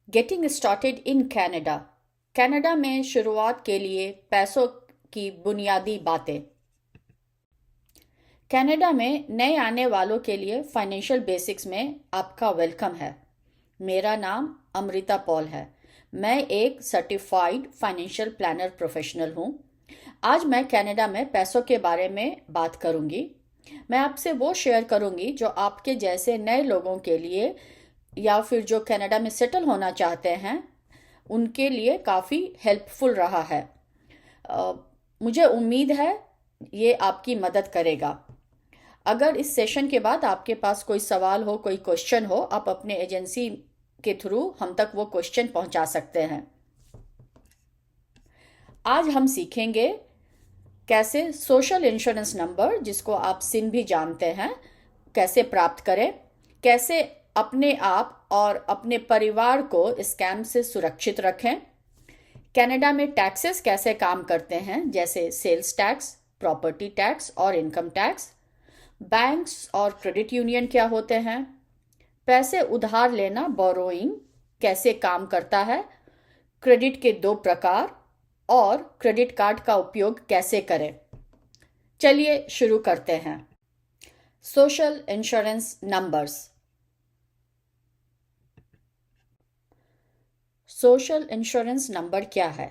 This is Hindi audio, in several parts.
Getting started in Canada. Canada में शुरुआत के लिए पैसों की बुनियादी बातें। कनाडा में नए आने वालों के लिए फाइनेंशियल बेसिक्स में आपका वेलकम है। मेरा नाम अमृता पॉल है। मैं एक सर्टिफाइड फाइनेंशियल प्लानर प्रोफेशनल हूँ। आज मैं कनाडा में पैसों के बारे में बात करूँगी। मैं आपसे वो शेयर करूँगी जो आपके जैसे नए लोगों के लिए या फिर जो कनाडा में सेटल होना चाहते हैं उनके लिए काफ़ी हेल्पफुल रहा है। अ, मुझे उम्मीद है ये आपकी मदद करेगा। अगर इस सेशन के बाद आपके पास कोई सवाल हो, कोई क्वेश्चन हो, आप अपने एजेंसी के थ्रू हम तक वो क्वेश्चन पहुंचा सकते हैं। आज हम सीखेंगे कैसे सोशल इंश्योरेंस नंबर, जिसको आप सिन भी जानते हैं, कैसे प्राप्त करें, कैसे अपने आप और अपने परिवार को स्कैम से सुरक्षित रखें, कनाडा में टैक्सेस कैसे काम करते हैं, जैसे सेल्स टैक्स, प्रॉपर्टी टैक्स और इनकम टैक्स, बैंक्स और क्रेडिट यूनियन क्या होते हैं, पैसे उधार लेना बोरोइंग कैसे काम करता है, क्रेडिट के दो प्रकार और क्रेडिट कार्ड का उपयोग कैसे करें। चलिए शुरू करते हैं। Social insurance numbers. Social insurance number क्या है?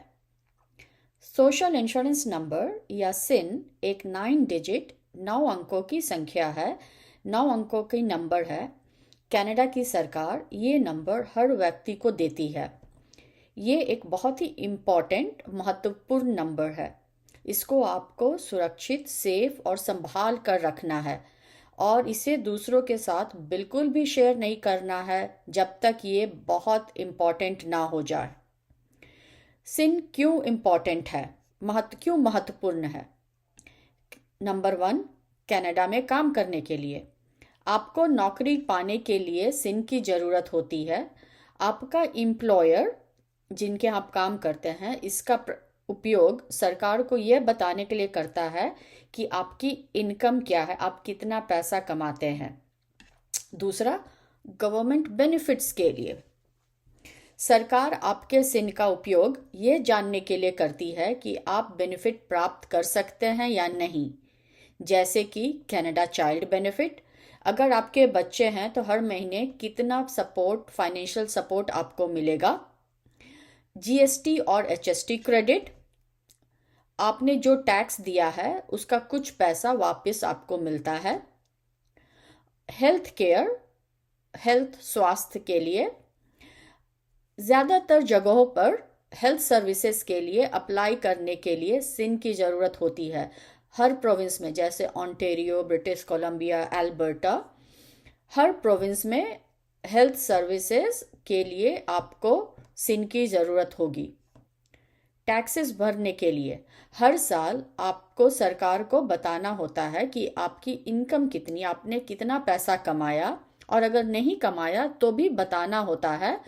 सोशल इंश्योरेंस नंबर या सिन एक 9 डिजिट 9 अंकों की संख्या है, 9 अंकों की नंबर है। कनाडा की सरकार ये नंबर हर व्यक्ति को देती है। ये एक बहुत ही इम्पॉर्टेंट महत्वपूर्ण नंबर है। इसको आपको सुरक्षित, सेफ और संभाल कर रखना है और इसे दूसरों के साथ बिल्कुल भी शेयर नहीं करना है जब तक ये बहुत इम्पॉर्टेंट ना हो जाए। सिन क्यों इम्पॉर्टेंट है, क्यों महत्वपूर्ण है? नंबर 1, कनाडा में काम करने के लिए आपको नौकरी पाने के लिए सिन की ज़रूरत होती है। आपका एम्प्लॉयर जिनके आप काम करते हैं इसका उपयोग सरकार को यह बताने के लिए करता है कि आपकी इनकम क्या है, आप कितना पैसा कमाते हैं। दूसरा, गवर्नमेंट बेनिफिट्स के लिए सरकार आपके सिन का उपयोग ये जानने के लिए करती है कि आप बेनिफिट प्राप्त कर सकते हैं या नहीं, जैसे कि कनाडा चाइल्ड बेनिफिट। अगर आपके बच्चे हैं तो हर महीने कितना सपोर्ट, फाइनेंशियल सपोर्ट आपको मिलेगा। जीएसटी और एचएसटी क्रेडिट, आपने जो टैक्स दिया है उसका कुछ पैसा वापस आपको मिलता है। हेल्थ केयर, हेल्थ स्वास्थ्य के लिए ज़्यादातर जगहों पर हेल्थ सर्विसेज के लिए अप्लाई करने के लिए सिन की ज़रूरत होती है। हर प्रोविंस में, जैसे ओंटारियो, ब्रिटिश कोलंबिया, एल्बर्टा, हर प्रोविंस में हेल्थ सर्विसेज के लिए आपको सिन की ज़रूरत होगी। टैक्सेस भरने के लिए हर साल आपको सरकार को बताना होता है कि आपकी इनकम कितनी, आपने कितना पैसा कमाया, और अगर नहीं कमाया तो भी बताना होता है,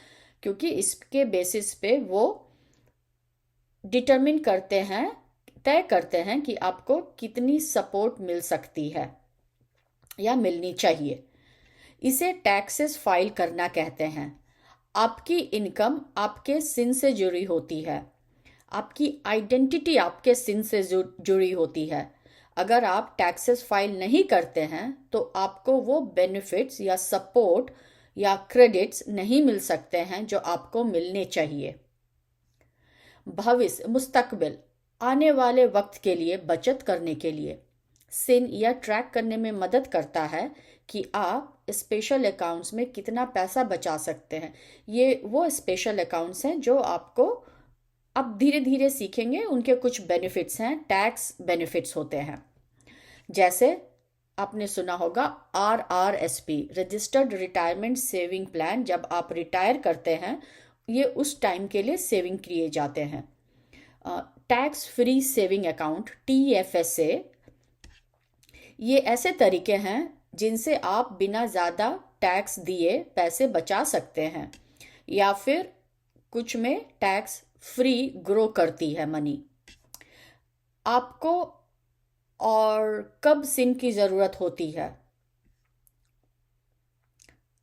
क्योंकि इसके बेसिस पे वो डिटरमिन करते हैं, तय करते हैं कि आपको कितनी सपोर्ट मिल सकती है या मिलनी चाहिए। इसे टैक्सेस फाइल करना कहते हैं। आपकी इनकम आपके सिन से जुड़ी होती है, आपकी आइडेंटिटी आपके सिन से जुड़ी होती है। अगर आप टैक्सेस फाइल नहीं करते हैं तो आपको वो बेनिफिट्स या सपोर्ट या क्रेडिट्स नहीं मिल सकते हैं जो आपको मिलने चाहिए। भविष्य, मुस्तकबिल, आने वाले वक्त के लिए बचत करने के लिए सिन या ट्रैक करने में मदद करता है कि आप स्पेशल अकाउंट्स में कितना पैसा बचा सकते हैं। ये वो स्पेशल अकाउंट्स हैं जो आपको अब धीरे धीरे सीखेंगे, उनके कुछ बेनिफिट्स हैं, टैक्स बेनिफिट्स होते हैं। जैसे आपने सुना होगा RRSP, registered retirement saving plan. जब आप रिटायर करते हैं ये उस टाइम के लिए सेविंग किए जाते हैं। Tax free saving account, TFSA, ये ऐसे तरीके हैं जिनसे आप बिना ज़्यादा टैक्स दिए पैसे बचा सकते हैं, या फिर कुछ में टैक्स फ्री ग्रो करती है मनी। आपको और कब सिन की ज़रूरत होती है?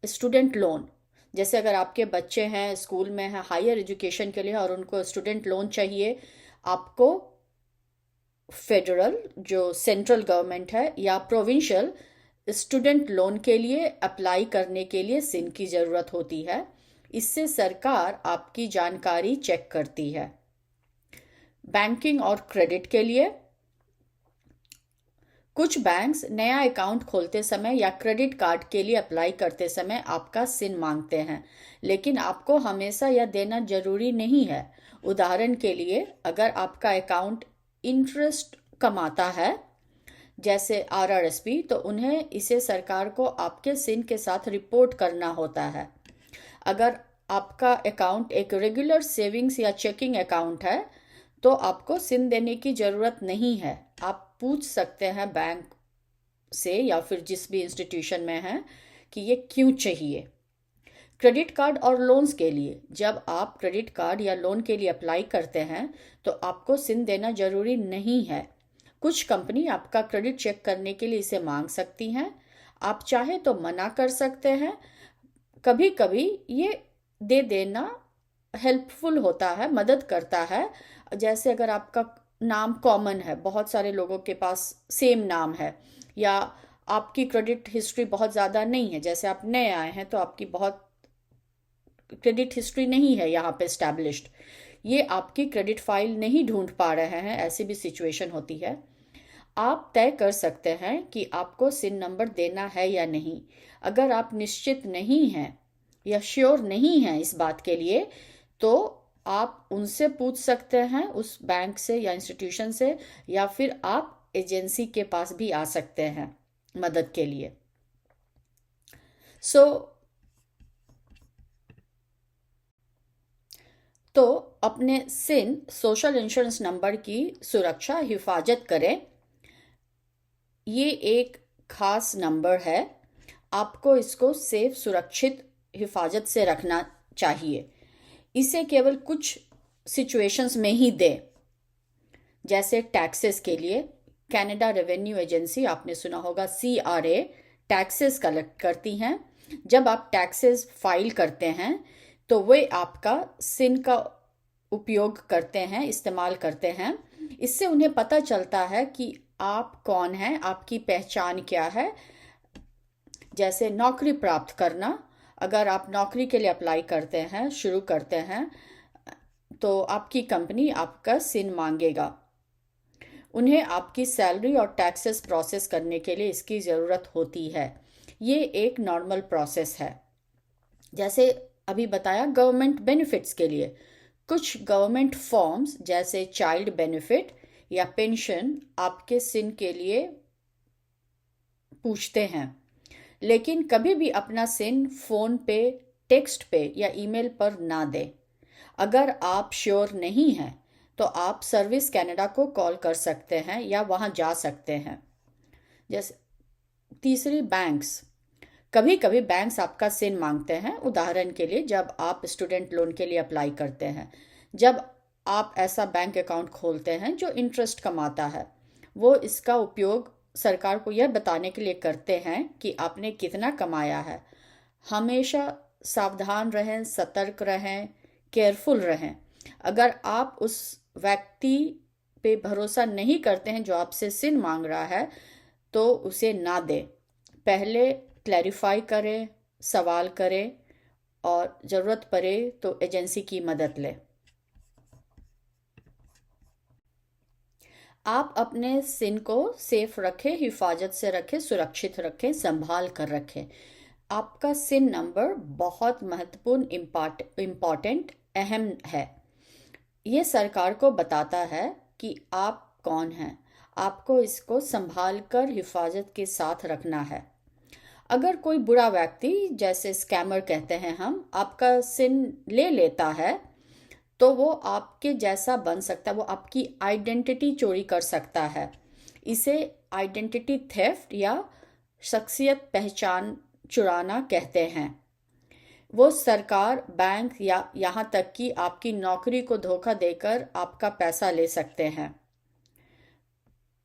स्टूडेंट लोन, जैसे अगर आपके बच्चे हैं स्कूल में हैं हायर एजुकेशन के लिए और उनको स्टूडेंट लोन चाहिए, आपको फेडरल जो सेंट्रल गवर्नमेंट है या प्रोविंशियल स्टूडेंट लोन के लिए अप्लाई करने के लिए सिन की ज़रूरत होती है। इससे सरकार आपकी जानकारी चेक करती है। बैंकिंग और क्रेडिट के लिए कुछ बैंक्स नया अकाउंट खोलते समय या क्रेडिट कार्ड के लिए अप्लाई करते समय आपका सिन मांगते हैं, लेकिन आपको हमेशा यह देना जरूरी नहीं है। उदाहरण के लिए, अगर आपका अकाउंट इंटरेस्ट कमाता है जैसे आरआरएसपी, तो उन्हें इसे सरकार को आपके सिन के साथ रिपोर्ट करना होता है। अगर आपका अकाउंट एक रेगुलर सेविंग्स या चेकिंग अकाउंट है तो आपको सिन देने की ज़रूरत नहीं है। आप पूछ सकते हैं बैंक से या फिर जिस भी इंस्टीट्यूशन में हैं कि ये क्यों चाहिए। क्रेडिट कार्ड और लोन्स के लिए, जब आप क्रेडिट कार्ड या लोन के लिए अप्लाई करते हैं तो आपको सिन देना ज़रूरी नहीं है। कुछ कंपनी आपका क्रेडिट चेक करने के लिए इसे मांग सकती हैं। आप चाहे तो मना कर सकते हैं। कभी कभी ये दे देना हेल्पफुल होता है, मदद करता है। जैसे अगर आपका नाम कॉमन है, बहुत सारे लोगों के पास सेम नाम है, या आपकी क्रेडिट हिस्ट्री बहुत ज़्यादा नहीं है, जैसे आप नए आए हैं तो आपकी बहुत क्रेडिट हिस्ट्री नहीं है यहाँ पे एस्टैब्लिश्ड, ये आपकी क्रेडिट फाइल नहीं ढूंढ पा रहे हैं, ऐसी भी सिचुएशन होती है। आप तय कर सकते हैं कि आपको सिन नंबर देना है या नहीं। अगर आप निश्चित नहीं हैं या श्योर नहीं हैं इस बात के लिए, तो आप उनसे पूछ सकते हैं, उस बैंक से या इंस्टीट्यूशन से, या फिर आप एजेंसी के पास भी आ सकते हैं मदद के लिए। तो अपने सिन सोशल इंश्योरेंस नंबर की सुरक्षा हिफाजत करें। ये एक खास नंबर है, आपको इसको सेफ सुरक्षित हिफाजत से रखना चाहिए। इसे केवल कुछ सिचुएशंस में ही दें, जैसे टैक्सेस के लिए। कनाडा रेवेन्यू एजेंसी, आपने सुना होगा CRA, टैक्सेस कलेक्ट करती हैं। जब आप टैक्सेस फाइल करते हैं तो वे आपका सिन का उपयोग करते हैं, इस्तेमाल करते हैं। इससे उन्हें पता चलता है कि आप कौन हैं, आपकी पहचान क्या है। जैसे नौकरी प्राप्त करना, अगर आप नौकरी के लिए अप्लाई करते हैं, शुरू करते हैं, तो आपकी कंपनी आपका सिन मांगेगा। उन्हें आपकी सैलरी और टैक्सेस प्रोसेस करने के लिए इसकी ज़रूरत होती है। ये एक नॉर्मल प्रोसेस है। जैसे अभी बताया, गवर्नमेंट बेनिफिट्स के लिए कुछ गवर्नमेंट फॉर्म्स जैसे चाइल्ड बेनिफिट या पेंशन आपके सिन के लिए पूछते हैं, लेकिन कभी भी अपना सिन फ़ोन पे, टेक्स्ट पे या ईमेल पर ना दें। अगर आप श्योर नहीं हैं तो आप सर्विस कनाडा को कॉल कर सकते हैं या वहां जा सकते हैं। जैसे तीसरी, बैंक्स। कभी कभी बैंक्स आपका सिन मांगते हैं। उदाहरण के लिए, जब आप स्टूडेंट लोन के लिए अप्लाई करते हैं, जब आप ऐसा बैंक अकाउंट खोलते हैं जो इंटरेस्ट कमाता है, वो इसका उपयोग सरकार को यह बताने के लिए करते हैं कि आपने कितना कमाया है। हमेशा सावधान रहें, सतर्क रहें, केयरफुल रहें। अगर आप उस व्यक्ति पे भरोसा नहीं करते हैं जो आपसे सिन मांग रहा है, तो उसे ना दें। पहले क्लैरिफाई करें, सवाल करें और ज़रूरत पड़े तो एजेंसी की मदद लें। आप अपने सिन को सेफ रखें, हिफाजत से रखें, सुरक्षित रखें, संभाल कर रखें। आपका सिन नंबर बहुत महत्वपूर्ण, इम्पॉर्टेंट, अहम है। ये सरकार को बताता है कि आप कौन हैं। आपको इसको संभाल कर हिफाजत के साथ रखना है। अगर कोई बुरा व्यक्ति, जैसे स्कैमर कहते हैं हम, आपका सिन ले लेता है तो वो आपके जैसा बन सकता है, वो आपकी आइडेंटिटी चोरी कर सकता है। इसे आइडेंटिटी थेफ्ट या शख्सियत पहचान चुराना कहते हैं। वो सरकार, बैंक या यहाँ तक कि आपकी नौकरी को धोखा देकर आपका पैसा ले सकते हैं।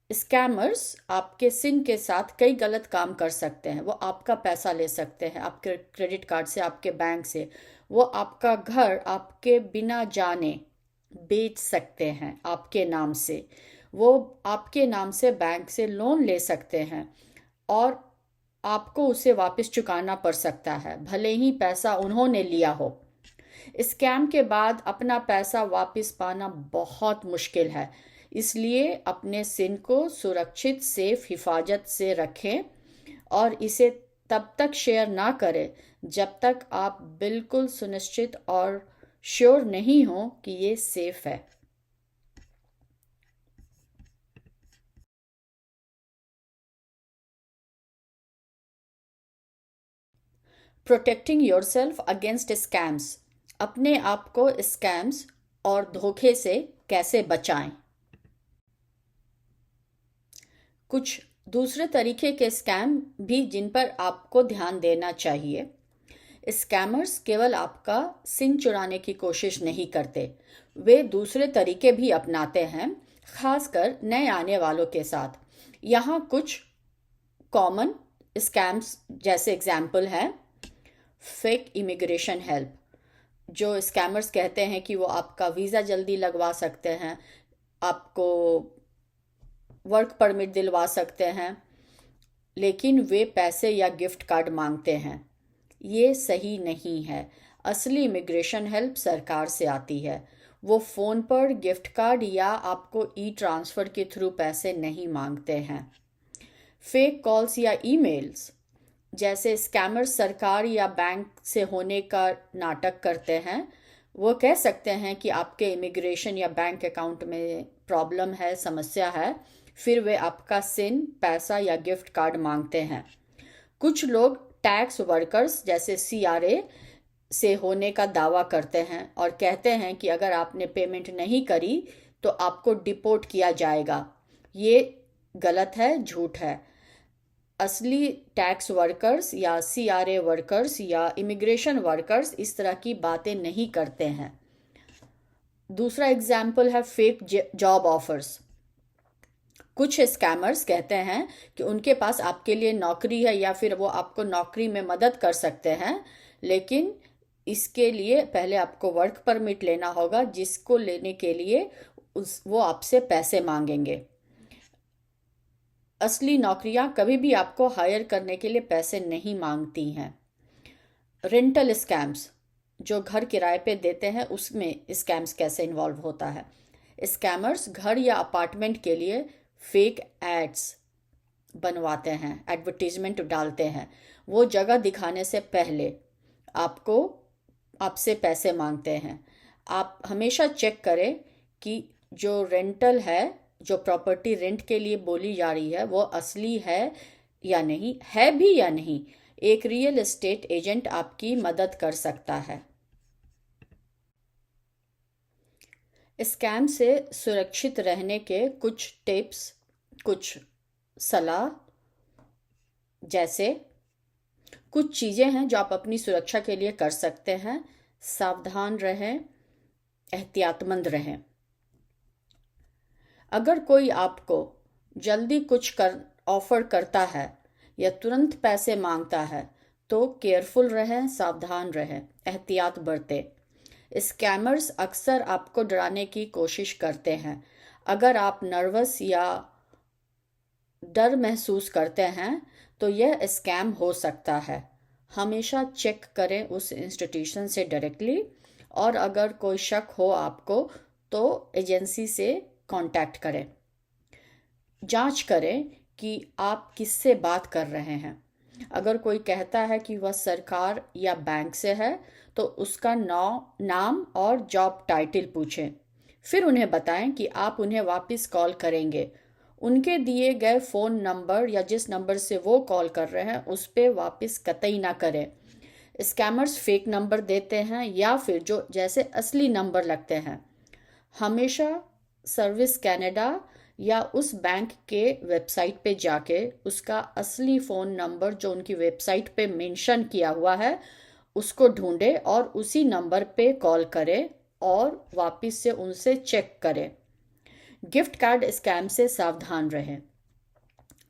स्कैमर्स आपके सिन के साथ कई गलत काम कर सकते हैं। वो आपका पैसा ले सकते हैं, आपके क्रेडिट कार्ड से, आपके बैंक से। वो आपका घर आपके बिना जाने बेच सकते हैं आपके नाम से। वो आपके नाम से बैंक से लोन ले सकते हैं और आपको उसे वापस चुकाना पड़ सकता है, भले ही पैसा उन्होंने लिया हो। स्कैम के बाद अपना पैसा वापस पाना बहुत मुश्किल है, इसलिए अपने सिन को सुरक्षित, सेफ, हिफाजत से रखें और इसे तब तक शेयर ना करें जब तक आप बिल्कुल सुनिश्चित और श्योर नहीं हो कि ये सेफ है। Protecting yourself against scams. अपने आप को स्कैम्स और धोखे से कैसे बचाएं? कुछ दूसरे तरीके के स्कैम भी जिन पर आपको ध्यान देना चाहिए। स्कैमर्स केवल आपका सिम चुराने की कोशिश नहीं करते, वे दूसरे तरीके भी अपनाते हैं, खासकर नए आने वालों के साथ। यहाँ कुछ कॉमन स्कैम्स जैसे एग्जाम्पल है। फेक इमिग्रेशन हेल्प, जो स्कैमर्स कहते हैं कि वो आपका वीज़ा जल्दी लगवा सकते हैं, आपको वर्क परमिट दिलवा सकते हैं, लेकिन वे पैसे या गिफ्ट कार्ड मांगते हैं। ये सही नहीं है। असली इमिग्रेशन हेल्प सरकार से आती है। वो फ़ोन पर गिफ्ट कार्ड या आपको ई ट्रांसफ़र के थ्रू पैसे नहीं मांगते हैं। फेक कॉल्स या ईमेल्स, जैसे स्कैमर सरकार या बैंक से होने का नाटक करते हैं। वो कह सकते हैं कि आपके इमिग्रेशन या बैंक अकाउंट में प्रॉब्लम है, समस्या है, फिर वे आपका सिन, पैसा या गिफ्ट कार्ड मांगते हैं। कुछ लोग टैक्स वर्कर्स जैसे सीआरए से होने का दावा करते हैं और कहते हैं कि अगर आपने पेमेंट नहीं करी तो आपको डिपोर्ट किया जाएगा। ये गलत है, झूठ है। असली टैक्स वर्कर्स या सीआरए वर्कर्स या इमिग्रेशन वर्कर्स इस तरह की बातें नहीं करते हैं। दूसरा एग्जाम्पल है फेक जॉब ऑफर्स। कुछ स्कैमर्स कहते हैं कि उनके पास आपके लिए नौकरी है या फिर वो आपको नौकरी में मदद कर सकते हैं, लेकिन इसके लिए पहले आपको वर्क परमिट लेना होगा, जिसको लेने के लिए वो आपसे पैसे मांगेंगे। असली नौकरियां कभी भी आपको हायर करने के लिए पैसे नहीं मांगती हैं। रेंटल स्कैम्स, जो घर किराए पे देते हैं, उसमें स्कैम्स कैसे इन्वॉल्व होता है। स्कैमर्स घर या अपार्टमेंट के लिए फेक एड्स बनवाते हैं, एडवर्टीजमेंट डालते हैं। वो जगह दिखाने से पहले आपसे पैसे मांगते हैं। आप हमेशा चेक करें कि जो रेंटल है, जो प्रॉपर्टी रेंट के लिए बोली जा रही है, वो असली है या नहीं, है भी या नहीं। एक रियल एस्टेट एजेंट आपकी मदद कर सकता है। स्कैम से सुरक्षित रहने के कुछ टिप्स, कुछ सलाह, जैसे कुछ चीज़ें हैं जो आप अपनी सुरक्षा के लिए कर सकते हैं। सावधान रहें, एहतियातमंद रहें। अगर कोई आपको जल्दी कुछ ऑफर करता है या तुरंत पैसे मांगता है तो केयरफुल रहें, सावधान रहें, एहतियात बरतें। स्कैमर्स अक्सर आपको डराने की कोशिश करते हैं। अगर आप नर्वस या डर महसूस करते हैं तो यह स्कैम हो सकता है। हमेशा चेक करें उस इंस्टीट्यूशन से डायरेक्टली, और अगर कोई शक हो आपको तो एजेंसी से कांटेक्ट करें। जांच करें कि आप किससे बात कर रहे हैं। अगर कोई कहता है कि वह सरकार या बैंक से है तो उसका नाम और जॉब टाइटल पूछें। फिर उन्हें बताएं कि आप उन्हें वापस कॉल करेंगे। उनके दिए गए फ़ोन नंबर या जिस नंबर से वो कॉल कर रहे हैं उस पर वापस कतई ना करें। स्कैमर्स फेक नंबर देते हैं या फिर जो जैसे असली नंबर लगते हैं। हमेशा सर्विस कनाडा या उस बैंक के वेबसाइट पे जाके उसका असली फ़ोन नंबर जो उनकी वेबसाइट पे मेंशन किया हुआ है उसको ढूंढें और उसी नंबर पे कॉल करें और वापस से उनसे चेक करें। गिफ्ट कार्ड स्कैम से सावधान रहें।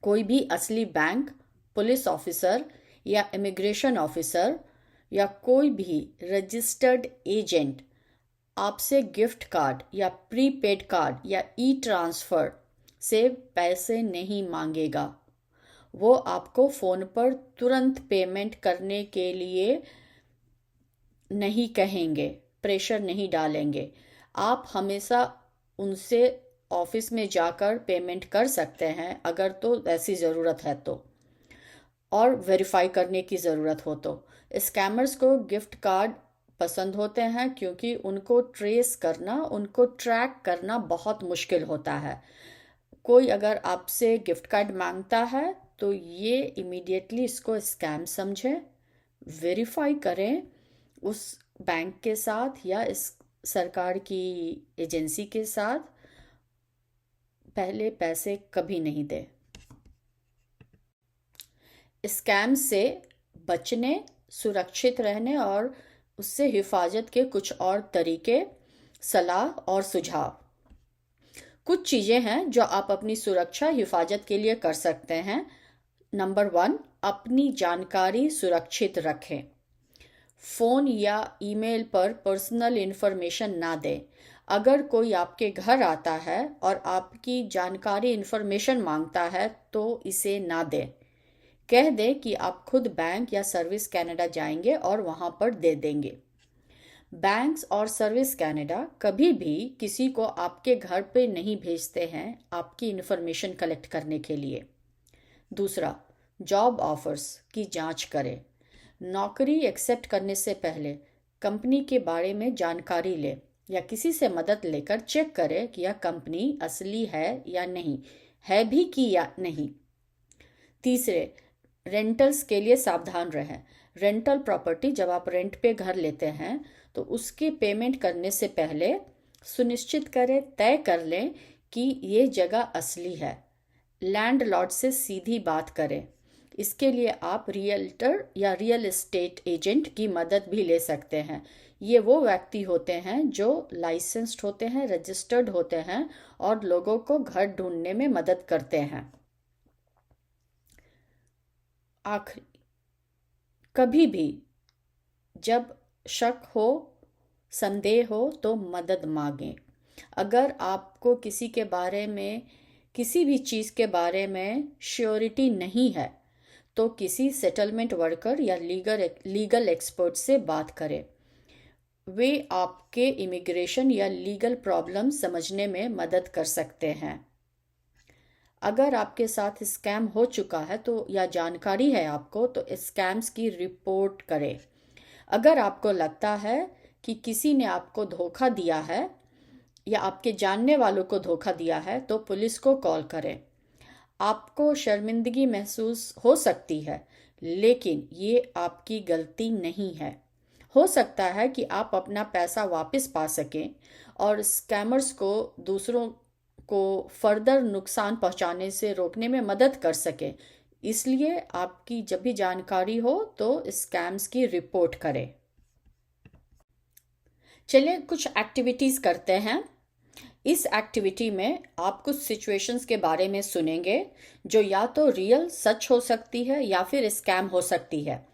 कोई भी असली बैंक, पुलिस ऑफिसर या इमिग्रेशन ऑफिसर या कोई भी रजिस्टर्ड एजेंट आपसे गिफ्ट कार्ड या प्रीपेड कार्ड या ई ट्रांसफ़र से पैसे नहीं मांगेगा। वो आपको फ़ोन पर तुरंत पेमेंट करने के लिए नहीं कहेंगे, प्रेशर नहीं डालेंगे। आप हमेशा उनसे ऑफिस में जाकर पेमेंट कर सकते हैं अगर तो ऐसी ज़रूरत है तो, और वेरीफाई करने की ज़रूरत हो तो। स्कैमर्स को गिफ्ट कार्ड पसंद होते हैं क्योंकि उनको ट्रेस करना, उनको ट्रैक करना बहुत मुश्किल होता है। कोई अगर आपसे गिफ्ट कार्ड मांगता है तो ये इमीडिएटली इसको स्कैम समझें, वेरीफाई करें उस बैंक के साथ या इस सरकार की एजेंसी के साथ। पहले पैसे कभी नहीं दें। स्कैम से बचने, सुरक्षित रहने और उससे हिफाजत के कुछ और तरीके, सलाह और सुझाव। कुछ चीज़ें हैं जो आप अपनी सुरक्षा, हिफाजत के लिए कर सकते हैं। नंबर 1, अपनी जानकारी सुरक्षित रखें। फ़ोन या ईमेल पर पर्सनल इन्फॉर्मेशन ना दें। अगर कोई आपके घर आता है और आपकी जानकारी इन्फॉर्मेशन मांगता है तो इसे ना दें। कह दें कि आप खुद बैंक या सर्विस कनाडा जाएंगे और वहां पर दे देंगे। बैंक्स और सर्विस कनाडा कभी भी किसी को आपके घर पे नहीं भेजते हैं आपकी इन्फॉर्मेशन कलेक्ट करने के लिए। दूसरा, जॉब ऑफर्स की जांच करें। नौकरी एक्सेप्ट करने से पहले कंपनी के बारे में जानकारी लें या किसी से मदद लेकर चेक करें कि यह कंपनी असली है या नहीं, है भी कि या नहीं। तीसरे, रेंटल्स के लिए सावधान रहें। रेंटल प्रॉपर्टी, जब आप रेंट पे घर लेते हैं तो उसकी पेमेंट करने से पहले सुनिश्चित करें, तय कर लें कि ये जगह असली है। लैंडलॉर्ड से सीधी बात करें। इसके लिए आप रियल्टर या रियल एस्टेट एजेंट की मदद भी ले सकते हैं। ये वो व्यक्ति होते हैं जो लाइसेंस्ड होते हैं, रजिस्टर्ड होते हैं और लोगों को घर ढूंढने में मदद करते हैं। आखिरी, कभी भी जब शक हो, संदेह हो तो मदद मांगें। अगर आपको किसी के बारे में, किसी भी चीज़ के बारे में श्योरिटी नहीं है तो किसी सेटलमेंट वर्कर या लीगल एक्सपर्ट से बात करें। वे आपके इमिग्रेशन या लीगल प्रॉब्लम समझने में मदद कर सकते हैं। अगर आपके साथ स्कैम हो चुका है तो या जानकारी है आपको तो स्कैम्स की रिपोर्ट करें। अगर आपको लगता है कि किसी ने आपको धोखा दिया है या आपके जानने वालों को धोखा दिया है तो पुलिस को कॉल करें। आपको शर्मिंदगी महसूस हो सकती है, लेकिन ये आपकी गलती नहीं है। हो सकता है कि आप अपना पैसा वापस पा सकें और स्कैमर्स को दूसरों को फर्दर नुकसान पहुंचाने से रोकने में मदद कर सकें। इसलिए आपकी जब भी जानकारी हो तो स्कैम्स की रिपोर्ट करें। चलिए कुछ एक्टिविटीज़ करते हैं। इस एक्टिविटी में आप कुछ सिचुएशंस के बारे में सुनेंगे जो या तो रियल, सच हो सकती है या फिर स्कैम हो सकती है।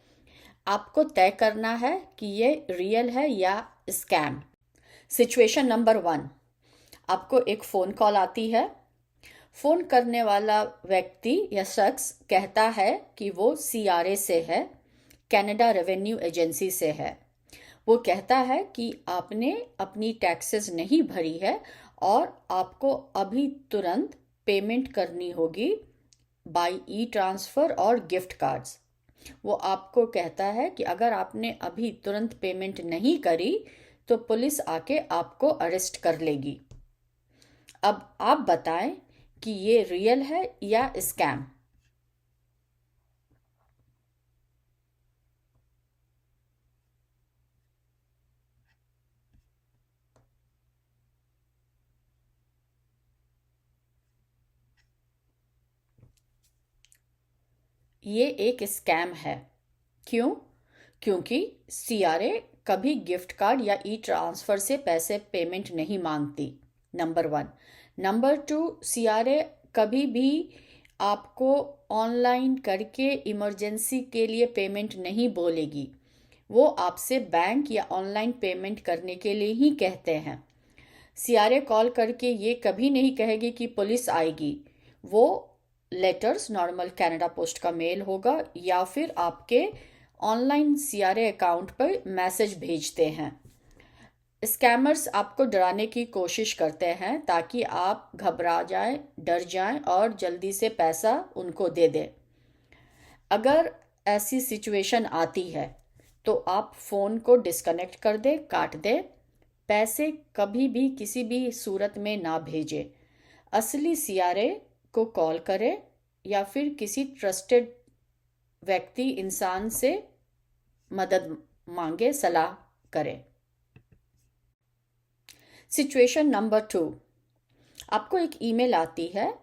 आपको तय करना है कि ये रियल है या स्कैम। सिचुएशन नंबर 1, आपको एक फ़ोन कॉल आती है। फ़ोन करने वाला व्यक्ति या शख्स कहता है कि वो CRA से है, कनाडा रेवेन्यू एजेंसी से है। वो कहता है कि आपने अपनी टैक्सेस नहीं भरी है और आपको अभी तुरंत पेमेंट करनी होगी बाय ई ट्रांसफ़र और गिफ्ट कार्ड्स। वो आपको कहता है कि अगर आपने अभी तुरंत पेमेंट नहीं करी तो पुलिस आके आपको अरेस्ट कर लेगी। अब आप बताएं कि ये रियल है या स्कैम। ये एक स्कैम है। क्यों? क्योंकि CRA कभी गिफ्ट कार्ड या ई ट्रांसफ़र से पैसे पेमेंट नहीं मांगती। नंबर 1। नंबर 2, सीआरए कभी भी आपको ऑनलाइन करके इमरजेंसी के लिए पेमेंट नहीं बोलेगी। वो आपसे बैंक या ऑनलाइन पेमेंट करने के लिए ही कहते हैं। सीआरए कॉल करके ये कभी नहीं कहेगी कि पुलिस आएगी। वो लेटर्स नॉर्मल कनाडा पोस्ट का मेल होगा या फिर आपके ऑनलाइन सीआरए अकाउंट पर मैसेज भेजते हैं। स्कैमर्स आपको डराने की कोशिश करते हैं ताकि आप घबरा जाएं, डर जाएं और जल्दी से पैसा उनको दे दें। अगर ऐसी सिचुएशन आती है तो आप फ़ोन को डिस्कनेक्ट कर दें, काट दें। पैसे कभी भी किसी भी सूरत में ना भेजें। असली सीआरए को कॉल करें या फिर किसी ट्रस्टेड व्यक्ति इंसान से मदद मांगे, सलाह करें। सिचुएशन नंबर 2, आपको एक ईमेल आती है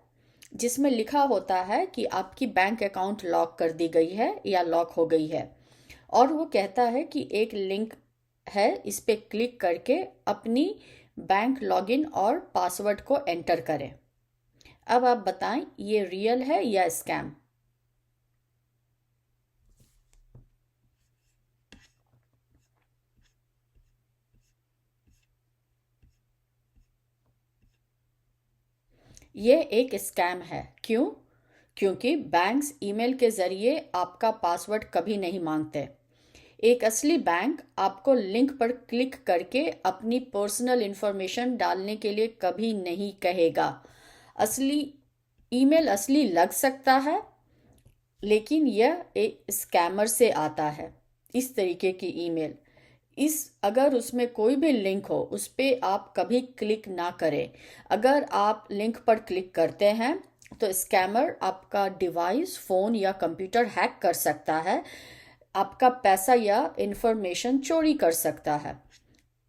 जिसमें लिखा होता है कि आपकी बैंक अकाउंट लॉक कर दी गई है या लॉक हो गई है, और वो कहता है कि एक लिंक है, इस पे क्लिक करके अपनी बैंक लॉगिन और पासवर्ड को एंटर करें। अब आप बताएं ये रियल है या स्कैम। ये एक स्कैम है। क्यों? क्योंकि बैंक्स ईमेल के जरिए आपका पासवर्ड कभी नहीं मांगते। एक असली बैंक आपको लिंक पर क्लिक करके अपनी पर्सनल इंफॉर्मेशन डालने के लिए कभी नहीं कहेगा। असली ईमेल असली लग सकता है, लेकिन यह एक स्कैमर से आता है। इस तरीके की ईमेल, अगर उसमें कोई भी लिंक हो उस पे आप कभी क्लिक ना करें। अगर आप लिंक पर क्लिक करते हैं तो स्कैमर आपका डिवाइस, फ़ोन या कंप्यूटर हैक कर सकता है, आपका पैसा या इंफॉर्मेशन चोरी कर सकता है।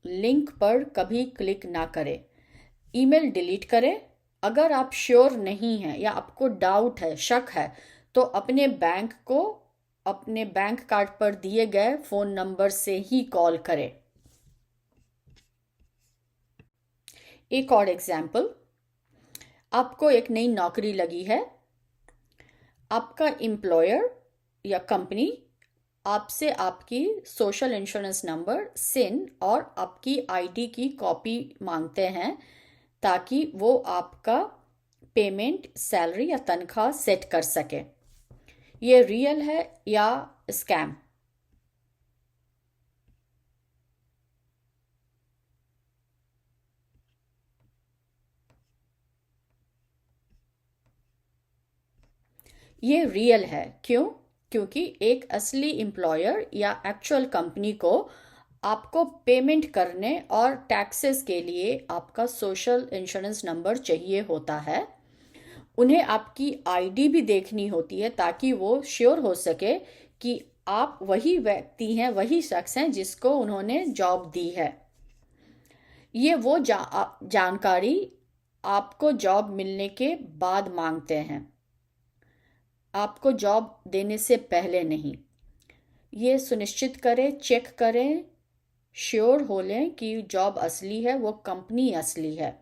लिंक पर कभी क्लिक ना करें। ईमेल डिलीट करें। अगर आप श्योर नहीं हैं या आपको डाउट है, शक है, तो अपने बैंक कार्ड पर दिए गए फ़ोन नंबर से ही कॉल करें। एक और एग्जाम्पल, आपको एक नई नौकरी लगी है। आपका एम्प्लॉयर या कंपनी आपसे आपकी सोशल इंश्योरेंस नंबर, सिन और आपकी आईडी की कॉपी मांगते हैं ताकि वो आपका पेमेंट, सैलरी या तनख्वाह सेट कर सके। ये रियल है या स्कैम? ये रियल है। क्यों? क्योंकि एक असली एम्प्लॉयर या एक्चुअल कंपनी को आपको पेमेंट करने और टैक्सेस के लिए आपका सोशल इंश्योरेंस नंबर चाहिए होता है। उन्हें आपकी आईडी भी देखनी होती है ताकि वो श्योर हो सके कि आप वही व्यक्ति हैं, वही शख्स हैं जिसको उन्होंने जॉब दी है। ये वो जानकारी आपको जॉब मिलने के बाद मांगते हैं, आपको जॉब देने से पहले नहीं। ये सुनिश्चित करें, चेक करें, श्योर हो लें कि जॉब असली है, वो कंपनी असली है।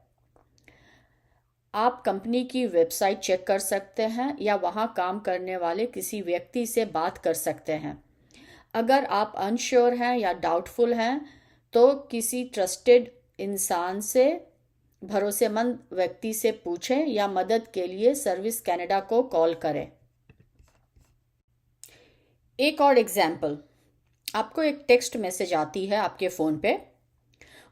आप कंपनी की वेबसाइट चेक कर सकते हैं या वहाँ काम करने वाले किसी व्यक्ति से बात कर सकते हैं। अगर आप अनश्योर हैं या डाउटफुल हैं तो किसी ट्रस्टेड इंसान से, भरोसेमंद व्यक्ति से पूछें या मदद के लिए सर्विस कनाडा को कॉल करें। एक और एग्जाम्पल, आपको एक टेक्स्ट मैसेज आती है आपके फ़ोन पे।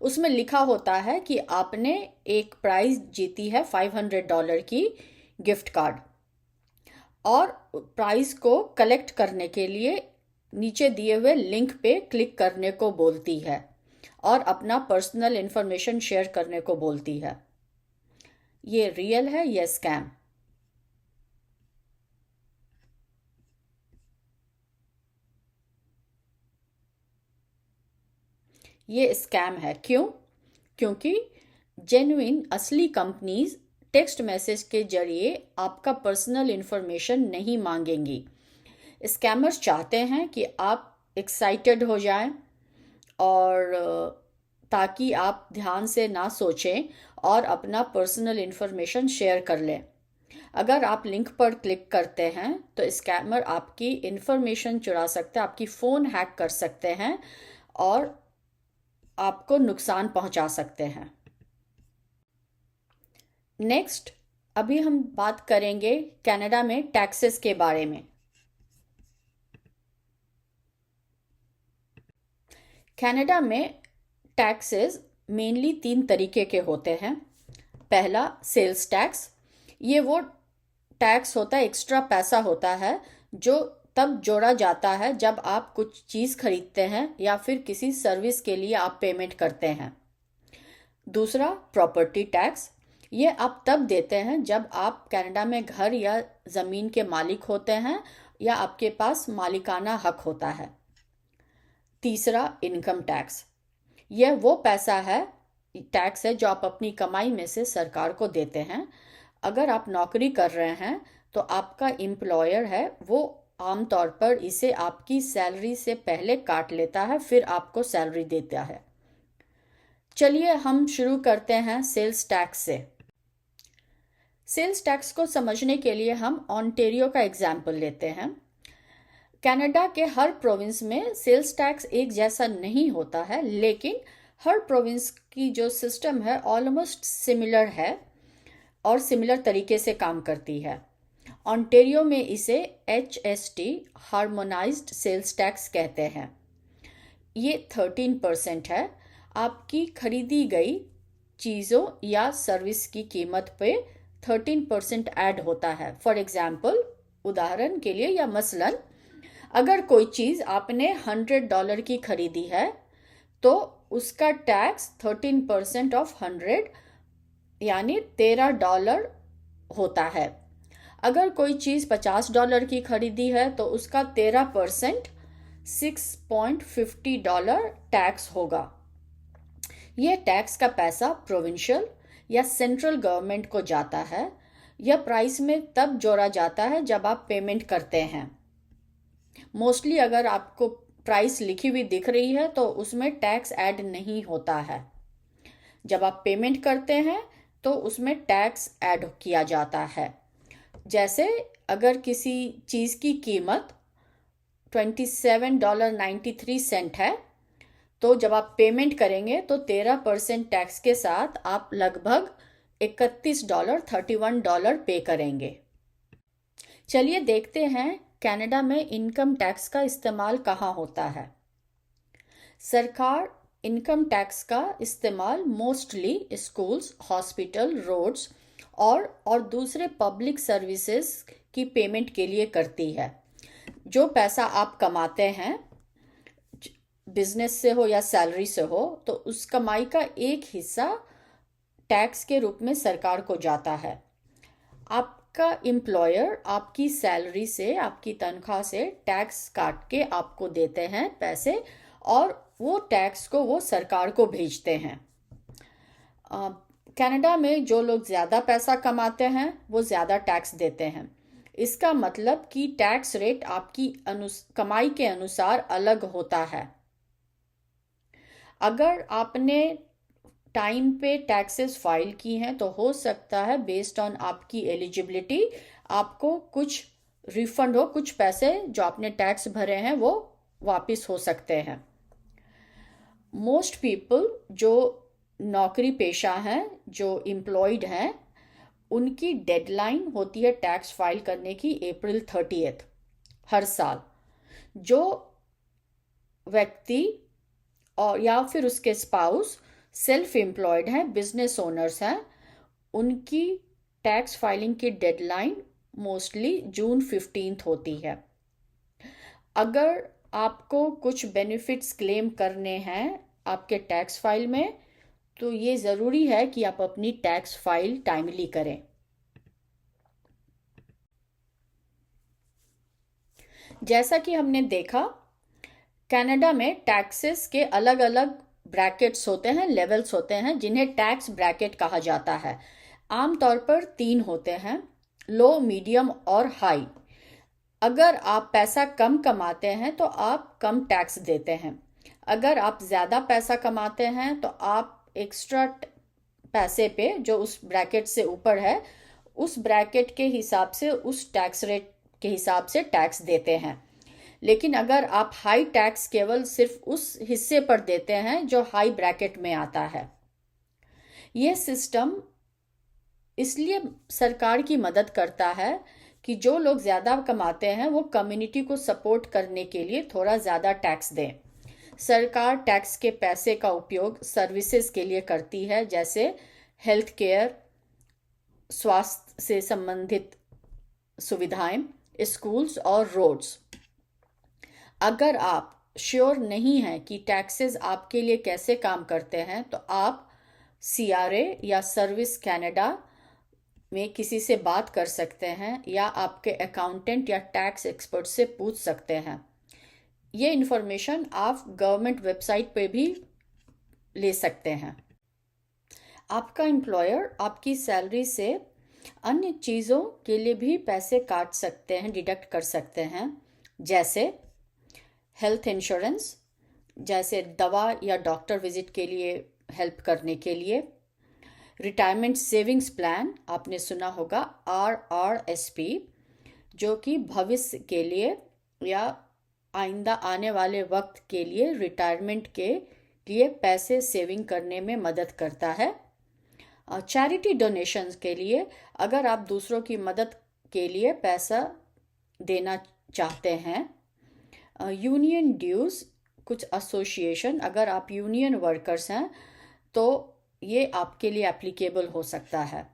उसमें लिखा होता है कि आपने एक प्राइज जीती है $500 की गिफ्ट कार्ड, और प्राइज को कलेक्ट करने के लिए नीचे दिए हुए लिंक पे क्लिक करने को बोलती है और अपना पर्सनल इंफॉर्मेशन शेयर करने को बोलती है। ये रियल है या स्कैम? ये स्कैम है। क्यों? क्योंकि जेन्युइन असली कंपनीज टेक्स्ट मैसेज के जरिए आपका पर्सनल इंफॉर्मेशन नहीं मांगेंगी। स्कैमर्स चाहते हैं कि आप एक्साइटेड हो जाएं और ताकि आप ध्यान से ना सोचें और अपना पर्सनल इंफॉर्मेशन शेयर कर लें। अगर आप लिंक पर क्लिक करते हैं तो स्कैमर आपकी इंफॉर्मेशन चुरा सकते हैं, आपकी फ़ोन हैक कर सकते हैं और आपको नुकसान पहुंचा सकते हैं। नेक्स्ट, अभी हम बात करेंगे कनाडा में टैक्सेस के बारे में। कनाडा में टैक्सेस मेनली 3 तरीके के होते हैं। पहला, सेल्स टैक्स। ये वो टैक्स होता है, एक्स्ट्रा पैसा होता है जो तब जोड़ा जाता है जब आप कुछ चीज़ खरीदते हैं या फिर किसी सर्विस के लिए आप पेमेंट करते हैं। दूसरा, प्रॉपर्टी टैक्स। ये आप तब देते हैं जब आप कनाडा में घर या ज़मीन के मालिक होते हैं या आपके पास मालिकाना हक होता है। तीसरा, इनकम टैक्स। यह वो पैसा है, टैक्स है जो आप अपनी कमाई में से सरकार को देते हैं। अगर आप नौकरी कर रहे हैं तो आपका एम्प्लॉयर है वो आमतौर पर इसे आपकी सैलरी से पहले काट लेता है, फिर आपको सैलरी देता है। चलिए हम शुरू करते हैं सेल्स टैक्स से। सेल्स टैक्स को समझने के लिए हम ओंटारियो का एग्जाम्पल लेते हैं। कनाडा के हर प्रोविंस में सेल्स टैक्स एक जैसा नहीं होता है, लेकिन हर प्रोविंस की जो सिस्टम है ऑलमोस्ट सिमिलर है और सिमिलर तरीके से काम करती है। ओंटारियो में इसे HST हार्मोनाइज्ड सेल्स टैक्स कहते हैं। ये 13% है। आपकी खरीदी गई चीज़ों या सर्विस की कीमत पे 13% ऐड होता है। फॉर एग्जाम्पल, उदाहरण के लिए या मसलन, अगर कोई चीज़ आपने $100 की खरीदी है तो उसका टैक्स 13% ऑफ 100 यानी $13 होता है। अगर कोई चीज़ $50 की खरीदी है तो उसका 13% $6.50 टैक्स होगा। यह टैक्स का पैसा प्रोविंशियल या सेंट्रल गवर्नमेंट को जाता है। यह प्राइस में तब जोड़ा जाता है जब आप पेमेंट करते हैं। मोस्टली अगर आपको प्राइस लिखी हुई दिख रही है तो उसमें टैक्स ऐड नहीं होता है। जब आप पेमेंट करते हैं तो उसमें टैक्स ऐड किया जाता है। जैसे अगर किसी चीज़ की कीमत $27.93 है तो जब आप पेमेंट करेंगे तो 13% टैक्स के साथ आप लगभग $31 पे करेंगे। चलिए देखते हैं कनाडा में इनकम टैक्स का इस्तेमाल कहाँ होता है। सरकार इनकम टैक्स का इस्तेमाल मोस्टली स्कूल्स, हॉस्पिटल, रोड्स और दूसरे पब्लिक सर्विसेज की पेमेंट के लिए करती है। जो पैसा आप कमाते हैं, बिजनेस से हो या सैलरी से हो, तो उस कमाई का एक हिस्सा टैक्स के रूप में सरकार को जाता है। आपका एम्प्लॉयर आपकी सैलरी से, आपकी तनख्वाह से टैक्स काट के आपको देते हैं पैसे और वो टैक्स को वो सरकार को भेजते हैं। कनाडा में जो लोग ज़्यादा पैसा कमाते हैं वो ज़्यादा टैक्स देते हैं। इसका मतलब कि टैक्स रेट आपकी कमाई के अनुसार अलग होता है। अगर आपने टाइम पे टैक्सेस फाइल की हैं तो हो सकता है बेस्ड ऑन आपकी एलिजिबिलिटी आपको कुछ रिफंड हो, कुछ पैसे जो आपने टैक्स भरे हैं वो वापस हो सकते हैं। मोस्ट पीपल जो नौकरी पेशा हैं, जो एम्प्लॉयड हैं, उनकी डेडलाइन होती है टैक्स फाइल करने की April 30 हर साल। जो व्यक्ति और या फिर उसके स्पाउस सेल्फ एम्प्लॉयड हैं, बिजनेस ओनर्स हैं, उनकी टैक्स फाइलिंग की डेडलाइन मोस्टली June 15 होती है। अगर आपको कुछ बेनिफिट्स क्लेम करने हैं आपके टैक्स फाइल में तो ये ज़रूरी है कि आप अपनी टैक्स फाइल टाइमली करें। जैसा कि हमने देखा, कनाडा में टैक्सेस के अलग अलग ब्रैकेट्स होते हैं, लेवल्स होते हैं, जिन्हें टैक्स ब्रैकेट कहा जाता है। आमतौर पर 3 होते हैं, लो, मीडियम और हाई। अगर आप पैसा कम कमाते हैं तो आप कम टैक्स देते हैं। अगर आप ज़्यादा पैसा कमाते हैं तो आप एक्स्ट्रा पैसे पे जो उस ब्रैकेट से ऊपर है, उस ब्रैकेट के हिसाब से, उस टैक्स रेट के हिसाब से टैक्स देते हैं। लेकिन अगर आप हाई टैक्स केवल सिर्फ उस हिस्से पर देते हैं जो हाई ब्रैकेट में आता है। ये सिस्टम इसलिए सरकार की मदद करता है कि जो लोग ज़्यादा कमाते हैं वो कम्युनिटी को सपोर्ट करने के लिए थोड़ा ज़्यादा टैक्स दें। सरकार टैक्स के पैसे का उपयोग सर्विसेज के लिए करती है, जैसे हेल्थ केयर, स्वास्थ्य से संबंधित सुविधाएं, स्कूल्स और रोड्स। अगर आप श्योर नहीं हैं कि टैक्सेस आपके लिए कैसे काम करते हैं तो आप CRA या सर्विस कनाडा में किसी से बात कर सकते हैं या आपके अकाउंटेंट या टैक्स एक्सपर्ट से पूछ सकते हैं। ये इन्फॉर्मेशन आप गवर्नमेंट वेबसाइट पे भी ले सकते हैं। आपका एम्प्लॉयर आपकी सैलरी से अन्य चीज़ों के लिए भी पैसे काट सकते हैं, डिडक्ट कर सकते हैं, जैसे हेल्थ इंश्योरेंस, जैसे दवा या डॉक्टर विजिट के लिए हेल्प करने के लिए, रिटायरमेंट सेविंग्स प्लान, आपने सुना होगा RRSP, जो कि भविष्य के लिए या आइंदा आने वाले वक्त के लिए रिटायरमेंट के लिए पैसे सेविंग करने में मदद करता है। चैरिटी डोनेशंस के लिए, अगर आप दूसरों की मदद के लिए पैसा देना चाहते हैं। यूनियन ड्यूज, कुछ एसोसिएशन, अगर आप यूनियन वर्कर्स हैं तो ये आपके लिए एप्लीकेबल हो सकता है।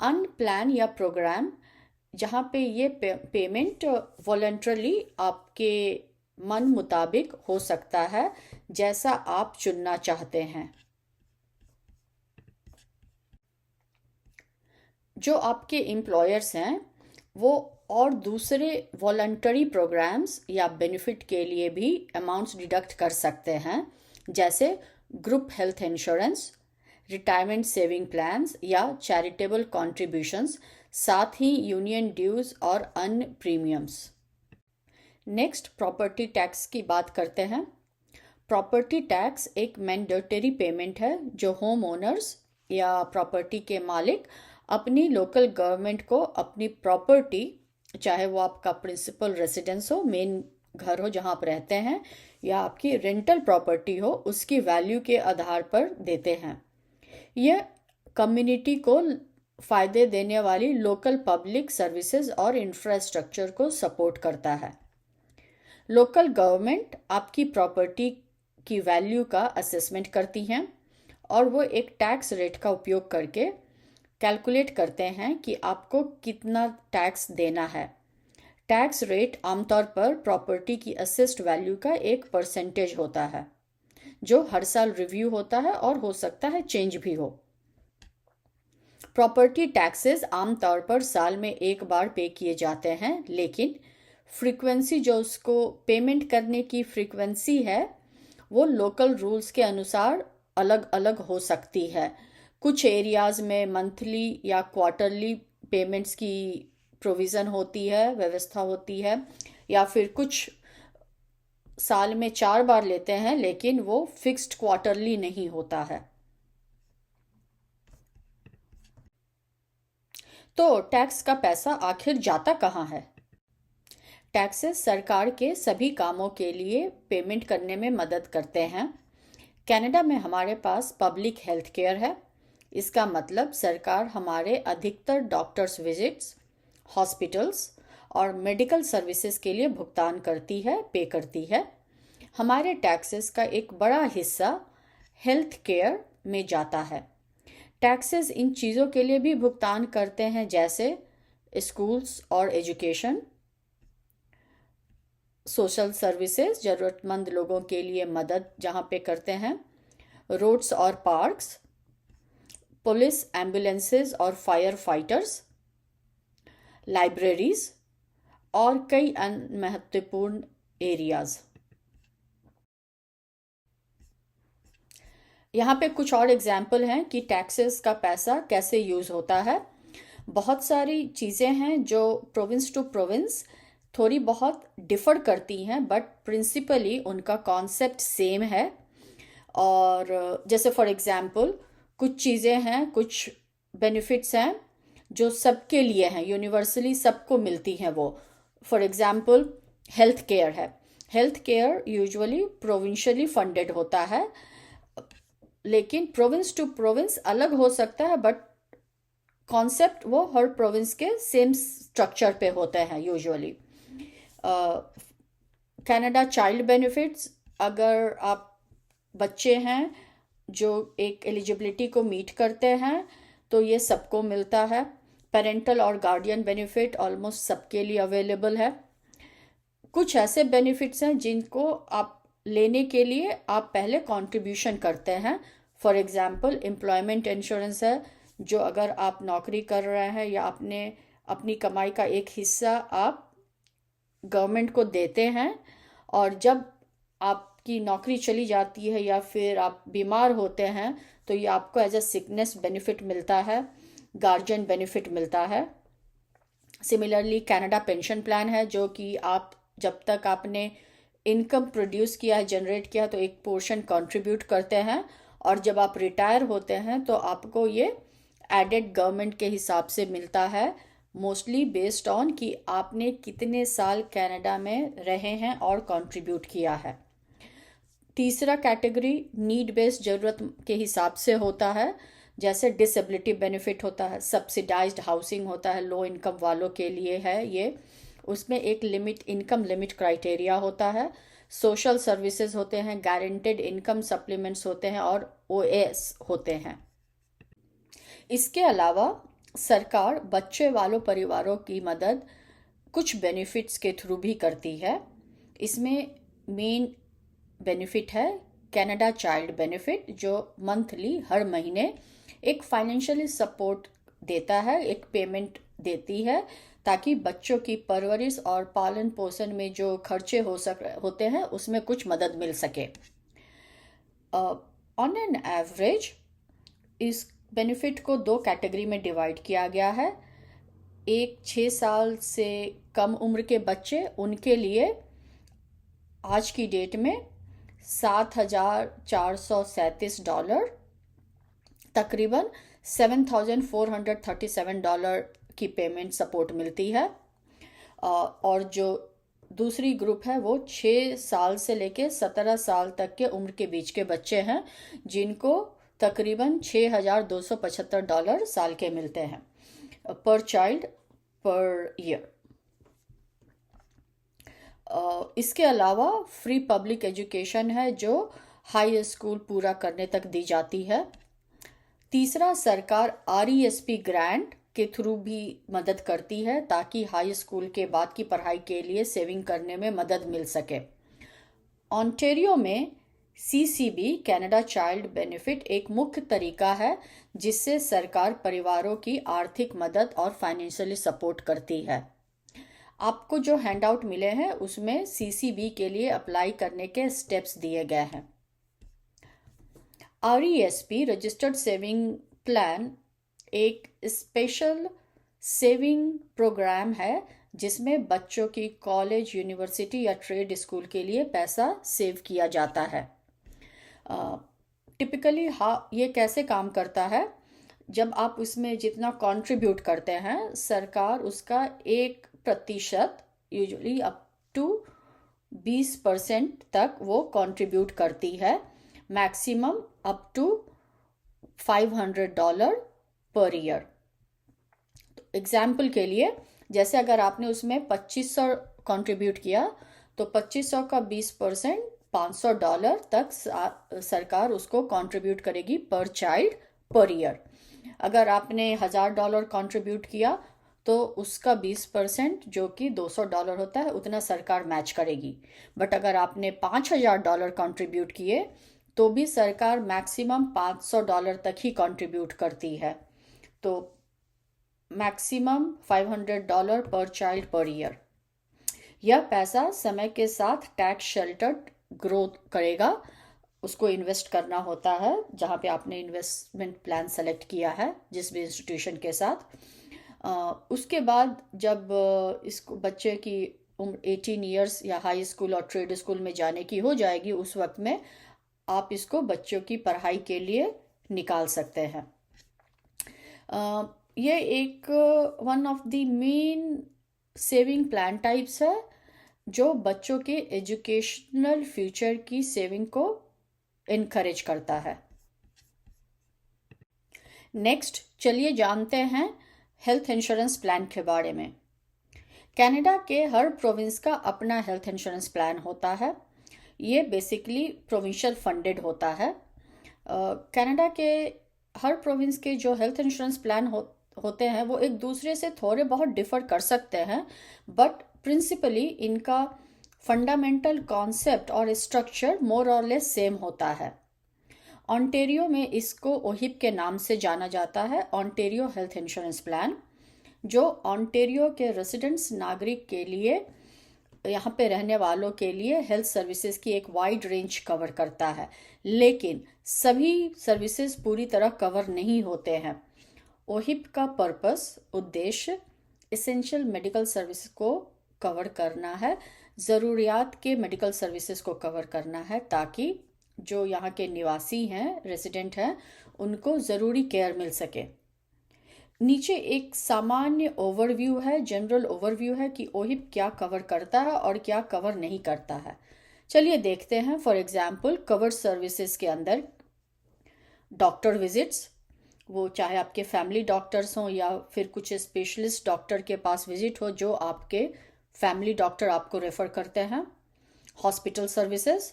अनप्लान या प्रोग्राम, जहाँ पे ये पेमेंट वॉलंटरली आपके मन मुताबिक हो सकता है, जैसा आप चुनना चाहते हैं। जो आपके एम्प्लॉयर्स हैं वो और दूसरे वॉलंटरी प्रोग्राम्स या बेनिफिट के लिए भी अमाउंट्स डिडक्ट कर सकते हैं, जैसे group health insurance, retirement saving plans या चैरिटेबल कॉन्ट्रीब्यूशंस, साथ ही यूनियन ड्यूज और अन्य प्रीमियम्स। नेक्स्ट, प्रॉपर्टी टैक्स की बात करते हैं। प्रॉपर्टी टैक्स एक मैंडेटरी पेमेंट है जो होम ओनर्स या प्रॉपर्टी के मालिक अपनी लोकल गवर्नमेंट को अपनी प्रॉपर्टी, चाहे वो आपका प्रिंसिपल रेसिडेंस हो, मेन घर हो जहाँ आप रहते हैं, या आपकी रेंटल प्रॉपर्टी हो, उसकी वैल्यू के आधार पर देते हैं। यह कम्युनिटी को फायदे देने वाली लोकल पब्लिक सर्विसेज और इंफ्रास्ट्रक्चर को सपोर्ट करता है। लोकल गवर्नमेंट आपकी प्रॉपर्टी की वैल्यू का असेसमेंट करती हैं और वो एक टैक्स रेट का उपयोग करके कैलकुलेट करते हैं कि आपको कितना टैक्स देना है। टैक्स रेट आमतौर पर प्रॉपर्टी की असेस्ड वैल्यू का एक परसेंटेज होता है, जो हर साल रिव्यू होता है और हो सकता है चेंज भी हो। प्रॉपर्टी टैक्सेस आमतौर पर साल में एक बार पे किए जाते हैं, लेकिन फ्रीक्वेंसी, जो उसको पेमेंट करने की फ्रीक्वेंसी है, वो लोकल रूल्स के अनुसार अलग अलग हो सकती है। कुछ एरियाज में मंथली या क्वार्टरली पेमेंट्स की प्रोविज़न होती है, व्यवस्था होती है, या फिर कुछ साल में 4 बार लेते हैं, लेकिन वो फिक्स्ड क्वार्टरली नहीं होता है। तो टैक्स का पैसा आखिर जाता कहाँ है? टैक्सेस सरकार के सभी कामों के लिए पेमेंट करने में मदद करते हैं। कनाडा में हमारे पास पब्लिक हेल्थ केयर है। इसका मतलब सरकार हमारे अधिकतर डॉक्टर्स विजिट्स, हॉस्पिटल्स और मेडिकल सर्विसेज के लिए भुगतान करती है, पे करती है। हमारे टैक्सेस का एक बड़ा हिस्सा हेल्थ केयर में जाता है। टैक्सेस इन चीज़ों के लिए भी भुगतान करते हैं, जैसे स्कूल्स और एजुकेशन, सोशल सर्विसेज, ज़रूरतमंद लोगों के लिए मदद जहाँ पे करते हैं, रोड्स और पार्क्स, पुलिस, एम्बुलेंसेज और फायर फाइटर्स, लाइब्रेरीज और कई अन्य महत्वपूर्ण एरियाज। यहाँ पे कुछ और एग्जाम्पल हैं कि टैक्सेस का पैसा कैसे यूज़ होता है। बहुत सारी चीज़ें हैं जो प्रोविंस टू प्रोविंस थोड़ी बहुत डिफ़र करती हैं, बट प्रिंसिपली उनका कॉन्सेप्ट सेम है। और जैसे फॉर एग्जांपल कुछ चीज़ें हैं, कुछ बेनिफिट्स हैं जो सबके लिए हैं, यूनिवर्सली सबको मिलती हैं वो। फॉर एग्जांपल हेल्थ केयर है। हेल्थ केयर यूजुअली प्रोविंशियली फंडेड होता है, लेकिन प्रोविंस टू प्रोविंस अलग हो सकता है, बट कॉन्सेप्ट वो हर प्रोविंस के सेम स्ट्रक्चर पे होते हैं यूजुअली। कनाडा चाइल्ड बेनिफिट्स, अगर आप बच्चे हैं जो एक एलिजिबिलिटी को मीट करते हैं तो ये सबको मिलता है। पेरेंटल और गार्डियन बेनिफिट ऑलमोस्ट सबके लिए अवेलेबल है। कुछ ऐसे बेनिफिट्स हैं जिनको आप लेने के लिए आप पहले कंट्रीब्यूशन करते हैं। फॉर एग्जांपल एम्प्लॉयमेंट इंश्योरेंस है, जो अगर आप नौकरी कर रहे हैं या आपने अपनी कमाई का एक हिस्सा आप गवर्नमेंट को देते हैं, और जब आपकी नौकरी चली जाती है या फिर आप बीमार होते हैं तो ये आपको एज अ सिकनेस बेनिफिट मिलता है, गार्जियन बेनिफिट मिलता है। सिमिलरली कनाडा पेंशन प्लान है, जो कि आप जब तक आपने इनकम प्रोड्यूस किया है, जनरेट किया है, तो एक पोर्शन कंट्रीब्यूट करते हैं, और जब आप रिटायर होते हैं तो आपको ये एडेड गवर्नमेंट के हिसाब से मिलता है, मोस्टली बेस्ड ऑन कि आपने कितने साल कनाडा में रहे हैं और कंट्रीब्यूट किया है। तीसरा कैटेगरी नीड बेस्ड ज़रूरत के हिसाब से होता है, जैसे डिसेबिलिटी बेनिफिट होता है, सब्सिडाइज्ड हाउसिंग होता है, लो इनकम वालों के लिए है ये, उसमें एक लिमिट, इनकम लिमिट क्राइटेरिया होता है। सोशल सर्विसेज होते हैं, गारंटेड इनकम सप्लीमेंट्स होते हैं, और ओएस होते हैं। इसके अलावा सरकार बच्चे वालों परिवारों की मदद कुछ बेनिफिट्स के थ्रू भी करती है। इसमें मेन बेनिफिट है कनाडा चाइल्ड बेनिफिट, जो मंथली हर महीने एक फाइनेंशियली सपोर्ट देता है, एक पेमेंट देती है, ताकि बच्चों की परवरिश और पालन पोषण में जो खर्चे होते हैं उसमें कुछ मदद मिल सके। ऑन एन एवरेज इस बेनिफिट को 2 कैटेगरी में डिवाइड किया गया है। एक 6 साल से कम उम्र के बच्चे, उनके लिए आज की डेट में $7,437, तकरीबन $7,437 की पेमेंट सपोर्ट मिलती है। और जो दूसरी ग्रुप है वो 6 साल से लेके 17 साल तक के उम्र के बीच के बच्चे हैं, जिनको तकरीबन $6,275 साल के मिलते हैं पर चाइल्ड पर ईयर। इसके अलावा फ्री पब्लिक एजुकेशन है, जो हाई स्कूल पूरा करने तक दी जाती है। तीसरा, सरकार RESP ग्रांट के थ्रू भी मदद करती है, ताकि हाई स्कूल के बाद की पढ़ाई के लिए सेविंग करने में मदद मिल सके। ओंटारियो में CCB कनाडा चाइल्ड बेनिफिट एक मुख्य तरीका है जिससे सरकार परिवारों की आर्थिक मदद और फाइनेंशियली सपोर्ट करती है। आपको जो हैंडआउट मिले हैं उसमें CCB के लिए अप्लाई करने के स्टेप्स दिए गए हैं। RESP रजिस्टर्ड सेविंग प्लान एक स्पेशल सेविंग प्रोग्राम है जिसमें बच्चों की कॉलेज, यूनिवर्सिटी या ट्रेड स्कूल के लिए पैसा सेव किया जाता है। टिपिकली ये कैसे काम करता है, जब आप उसमें जितना कंट्रीब्यूट करते हैं, सरकार उसका 1% यूजुअली अप टू 20% तक वो कंट्रीब्यूट करती है, maximum up to $500 per year. तो एग्जाम्पल के लिए, जैसे अगर आपने उसमें 2500 कंट्रीब्यूट किया तो 2500 का 20% $500 तक सरकार उसको कंट्रीब्यूट करेगी पर चाइल्ड पर ईयर। अगर आपने $1000 कंट्रीब्यूट किया तो उसका 20% जो कि $200 होता है उतना सरकार मैच करेगी। बट अगर आपने $5000 कंट्रीब्यूट किए तो भी सरकार मैक्सिमम $500 तक ही कंट्रीब्यूट करती है, तो मैक्सिमम $500 पर चाइल्ड पर ईयर। यह पैसा समय के साथ टैक्स शेल्टर्ड ग्रोथ करेगा। उसको इन्वेस्ट करना होता है जहाँ पे आपने इन्वेस्टमेंट प्लान सेलेक्ट किया है जिस भी इंस्टीट्यूशन के साथ। उसके बाद जब इसको बच्चे की उम्र 18 ईयर्स या हाई स्कूल और ट्रेड स्कूल में जाने की हो जाएगी, उस वक्त में आप इसको बच्चों की पढ़ाई के लिए निकाल सकते हैं। ये एक one of the main saving plan types है जो बच्चों के एजुकेशनल फ्यूचर की सेविंग को इनकरेज करता है। नेक्स्ट चलिए जानते हैं हेल्थ इंश्योरेंस प्लान के बारे में। कनाडा के हर प्रोविंस का अपना हेल्थ इंश्योरेंस प्लान होता है। ये बेसिकली प्रोविंशियल फंडेड होता है। कनाडा के हर प्रोविंस के जो हेल्थ इंश्योरेंस प्लान होते हैं वो एक दूसरे से थोड़े बहुत डिफर कर सकते हैं, बट प्रिंसिपली इनका फंडामेंटल कॉन्सेप्ट और स्ट्रक्चर मोर और लेस सेम होता है। ऑन्टेरियो में इसको ओहिप के नाम से जाना जाता है, ऑन्टेरियो हेल्थ इंश्योरेंस प्लान, जो ऑन्टेरियो के रेसिडेंट्स नागरिक के लिए, यहाँ पे रहने वालों के लिए हेल्थ सर्विसेज की एक वाइड रेंज कवर करता है, लेकिन सभी सर्विसेज पूरी तरह कवर नहीं होते हैं। ओहिप का पर्पस, उद्देश्य एसेंशियल मेडिकल सर्विस को कवर करना है, ज़रूरियात के मेडिकल सर्विसेज को कवर करना है, ताकि जो यहाँ के निवासी हैं, रेसिडेंट हैं, उनको ज़रूरी केयर मिल सके। नीचे एक सामान्य ओवरव्यू है, जनरल ओवरव्यू है कि ओहिप क्या कवर करता है और क्या कवर नहीं करता है। चलिए देखते हैं। फॉर एग्जाम्पल, कवर सर्विसेज के अंदर डॉक्टर विजिट्स, वो चाहे आपके फैमिली डॉक्टर्स हों या फिर कुछ स्पेशलिस्ट डॉक्टर के पास विजिट हो जो आपके फैमिली डॉक्टर आपको रेफर करते हैं। Hospital services,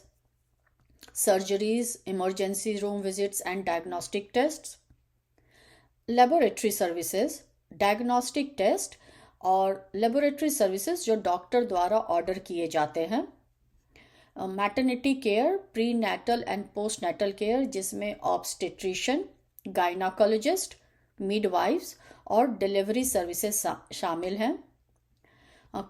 surgeries, emergency room visits and diagnostic tests. Laboratory services, diagnostic test और लेबोरेटरी सर्विसेज जो डॉक्टर द्वारा ऑर्डर किए जाते हैं। Maternity care, prenatal and postnatal care, जिसमें ऑब्स्टेट्रिशियन, गायनाकोलॉजिस्ट, मिडवाइफ्स और डिलीवरी सर्विसेज शामिल हैं।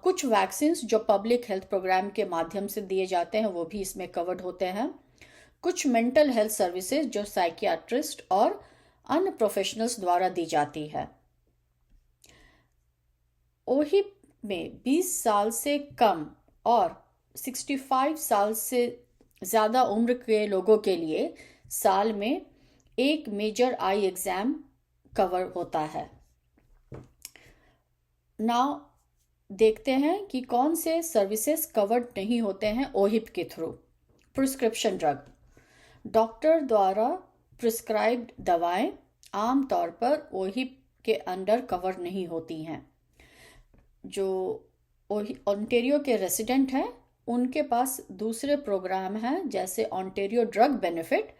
कुछ वैक्सीन्स जो पब्लिक हेल्थ प्रोग्राम के माध्यम से दिए जाते हैं वो भी इसमें कवर्ड होते हैं। कुछ मेंटल हेल्थ सर्विसेज जो साइकियाट्रिस्ट और अन्य प्रोफेशनल्स द्वारा दी जाती है। ओहिप में 20 साल से कम और 65 साल से ज़्यादा उम्र के लोगों के लिए साल में एक मेजर आई एग्जाम कवर होता है। नाउ देखते हैं कि कौन से सर्विसेज कवर्ड नहीं होते हैं ओहिप के थ्रू। प्रिस्क्रिप्शन ड्रग, डॉक्टर द्वारा प्रिस्क्राइब्ड दवाएं आमतौर पर ओहिप के अंडर कवर नहीं होती हैं। जो ओंटेरियो के रेसिडेंट हैं उनके पास दूसरे प्रोग्राम हैं, जैसे ओंटेरियो ड्रग बेनिफिट,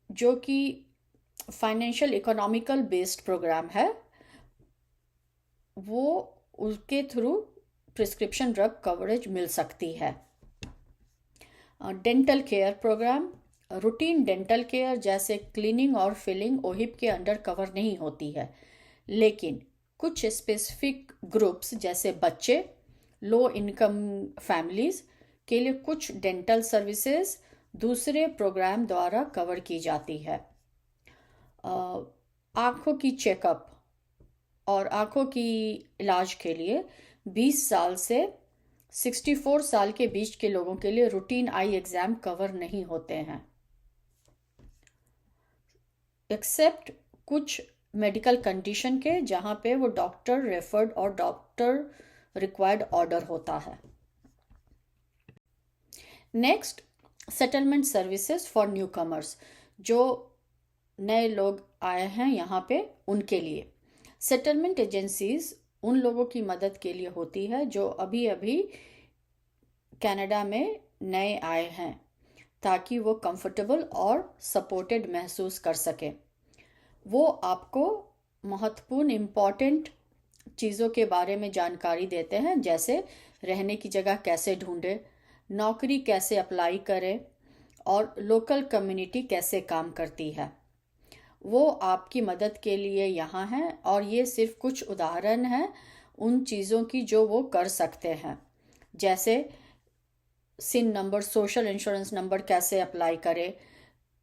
जो कि फाइनेंशियल इकोनॉमिकल बेस्ड प्रोग्राम है। वो उसके थ्रू प्रिस्क्रिप्शन ड्रग कवरेज मिल सकती है। Dental care program, routine dental care जैसे क्लीनिंग और फिलिंग ओहिप के अंडर कवर नहीं होती है, लेकिन कुछ स्पेसिफिक ग्रुप्स जैसे बच्चे, लो इनकम फैमिलीज के लिए कुछ डेंटल सर्विसेज दूसरे प्रोग्राम द्वारा कवर की जाती है। आँखों की चेकअप और आँखों की इलाज के लिए 20 साल से 64 साल के बीच के लोगों के लिए रूटीन आई एग्जाम कवर नहीं होते हैं, एक्सेप्ट कुछ मेडिकल कंडीशन के जहाँ पे वो डॉक्टर रेफर्ड और डॉक्टर रिक्वायर्ड ऑर्डर होता है। Next, settlement services for new commerce, जो नए लोग आए हैं यहाँ पे उनके लिए। सेटलमेंट एजेंसीज उन लोगों की मदद के लिए होती है जो अभी अभी कनाडा में नए आए हैं, ताकि वो कंफर्टेबल और सपोर्टेड महसूस कर सके। वो आपको महत्वपूर्ण इम्पॉर्टेंट चीज़ों के बारे में जानकारी देते हैं, जैसे रहने की जगह कैसे ढूंढे, नौकरी कैसे अप्लाई करें और लोकल कम्युनिटी कैसे काम करती है। वो आपकी मदद के लिए यहाँ हैं और ये सिर्फ कुछ उदाहरण हैं उन चीज़ों की जो वो कर सकते हैं, जैसे सिन नंबर, सोशल इंश्योरेंस नंबर कैसे अप्लाई करें,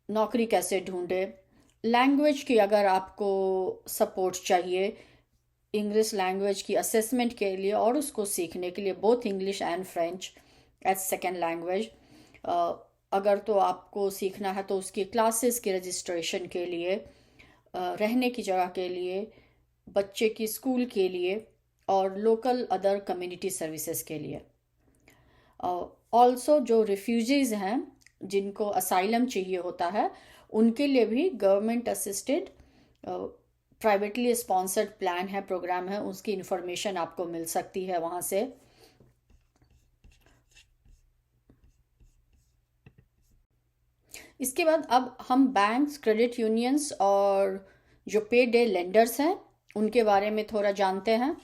नौकरी कैसे ढूंढे, लैंग्वेज की अगर आपको सपोर्ट चाहिए, इंग्लिश लैंग्वेज की असेसमेंट के लिए और उसको सीखने के लिए, both English and French as second language. अगर तो आपको सीखना है तो उसकी क्लासेस के रजिस्ट्रेशन के लिए, रहने की जगह के लिए, बच्चे की स्कूल के लिए और लोकल अदर कम्युनिटी सर्विसेज के लिए। ऑल्सो जो रिफ्यूजीज हैं जिनको असाइलम चाहिए होता है, उनके लिए भी government assisted privately sponsored plan है, प्रोग्राम है, उसकी इंफॉर्मेशन आपको मिल सकती है वहाँ से। इसके बाद अब हम बैंक्स, क्रेडिट यूनियंस और जो पे डे लेंडर्स हैं उनके बारे में थोड़ा जानते हैं।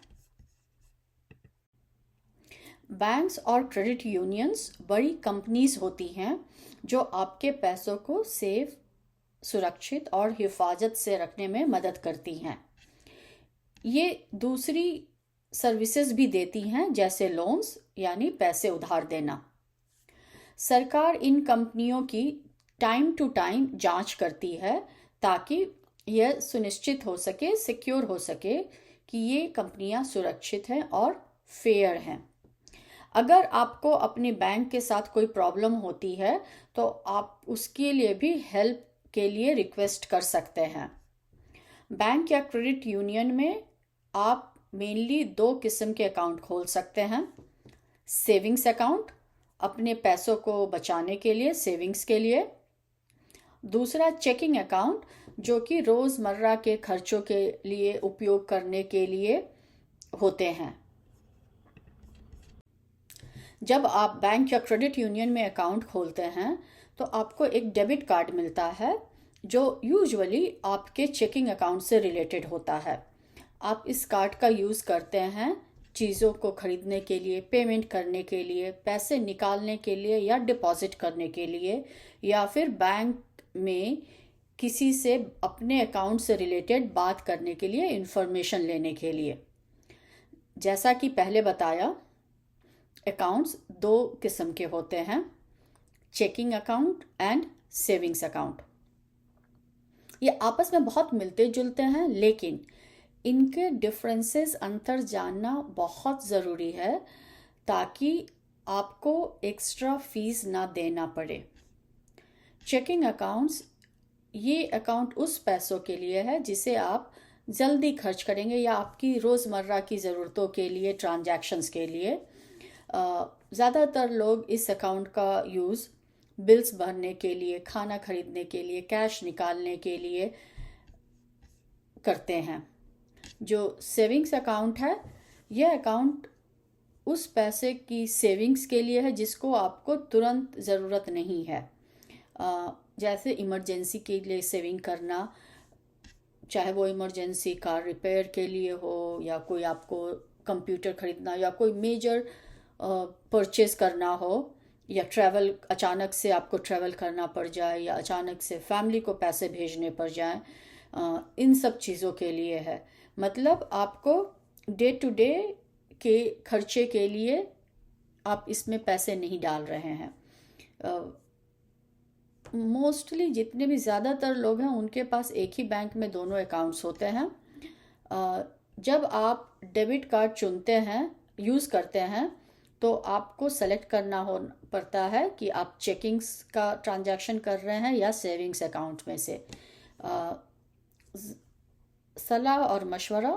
बैंक्स और क्रेडिट यूनियंस बड़ी कंपनीज होती हैं जो आपके पैसों को सेफ, सुरक्षित और हिफाजत से रखने में मदद करती हैं। ये दूसरी सर्विसेज भी देती हैं, जैसे लोन्स यानी पैसे उधार देना। सरकार इन कंपनियों की टाइम टू टाइम जांच करती है ताकि यह सुनिश्चित हो सके, सिक्योर हो सके कि ये कंपनियां सुरक्षित हैं और फेयर हैं। अगर आपको अपने बैंक के साथ कोई प्रॉब्लम होती है तो आप उसके लिए भी हेल्प के लिए रिक्वेस्ट कर सकते हैं। बैंक या क्रेडिट यूनियन में आप मेनली 2 किस्म के अकाउंट खोल सकते हैं। सेविंग्स अकाउंट, अपने पैसों को बचाने के लिए, सेविंग्स के लिए। दूसरा चेकिंग अकाउंट, जो कि रोज़मर्रा के खर्चों के लिए उपयोग करने के लिए होते हैं। जब आप बैंक या क्रेडिट यूनियन में अकाउंट खोलते हैं तो आपको एक डेबिट कार्ड मिलता है जो यूजुअली आपके चेकिंग अकाउंट से रिलेटेड होता है। आप इस कार्ड का यूज़ करते हैं चीज़ों को खरीदने के लिए, पेमेंट करने के लिए, पैसे निकालने के लिए या डिपॉजिट करने के लिए, या फिर बैंक में किसी से अपने अकाउंट से रिलेटेड बात करने के लिए, इंफॉर्मेशन लेने के लिए। जैसा कि पहले बताया, अकाउंट्स 2 किस्म के होते हैं, checking account and savings account. ये आपस में बहुत मिलते जुलते हैं, लेकिन इनके डिफरेंसेस, अंतर जानना बहुत ज़रूरी है ताकि आपको एक्स्ट्रा फीस ना देना पड़े। चेकिंग अकाउंट्स, ये अकाउंट उस पैसों के लिए है जिसे आप जल्दी खर्च करेंगे या आपकी रोज़मर्रा की ज़रूरतों के लिए, ट्रांजैक्शंस के लिए। ज़्यादातर लोग इस अकाउंट का यूज़ बिल्स भरने के लिए, खाना खरीदने के लिए, कैश निकालने के लिए करते हैं। जो सेविंग्स अकाउंट है, यह अकाउंट उस पैसे की सेविंग्स के लिए है जिसको आपको तुरंत ज़रूरत नहीं है। जैसे इमरजेंसी के लिए सेविंग करना, चाहे वो इमरजेंसी कार रिपेयर के लिए हो, या कोई आपको कंप्यूटर खरीदना, या कोई मेजर परचेज करना हो, या ट्रैवल, अचानक से आपको ट्रैवल करना पड़ जाए, या अचानक से फैमिली को पैसे भेजने पड़ जाए, इन सब चीज़ों के लिए है। मतलब आपको डे टू डे के खर्चे के लिए आप इसमें पैसे नहीं डाल रहे हैं। मोस्टली जितने भी ज़्यादातर लोग हैं उनके पास एक ही बैंक में दोनों अकाउंट्स होते हैं। जब आप डेबिट कार्ड चुनते हैं, यूज़ करते हैं, तो आपको सेलेक्ट करना हो पड़ता है कि आप चेकिंग्स का ट्रांजैक्शन कर रहे हैं या सेविंग्स अकाउंट में से। सलाह और मशवरा,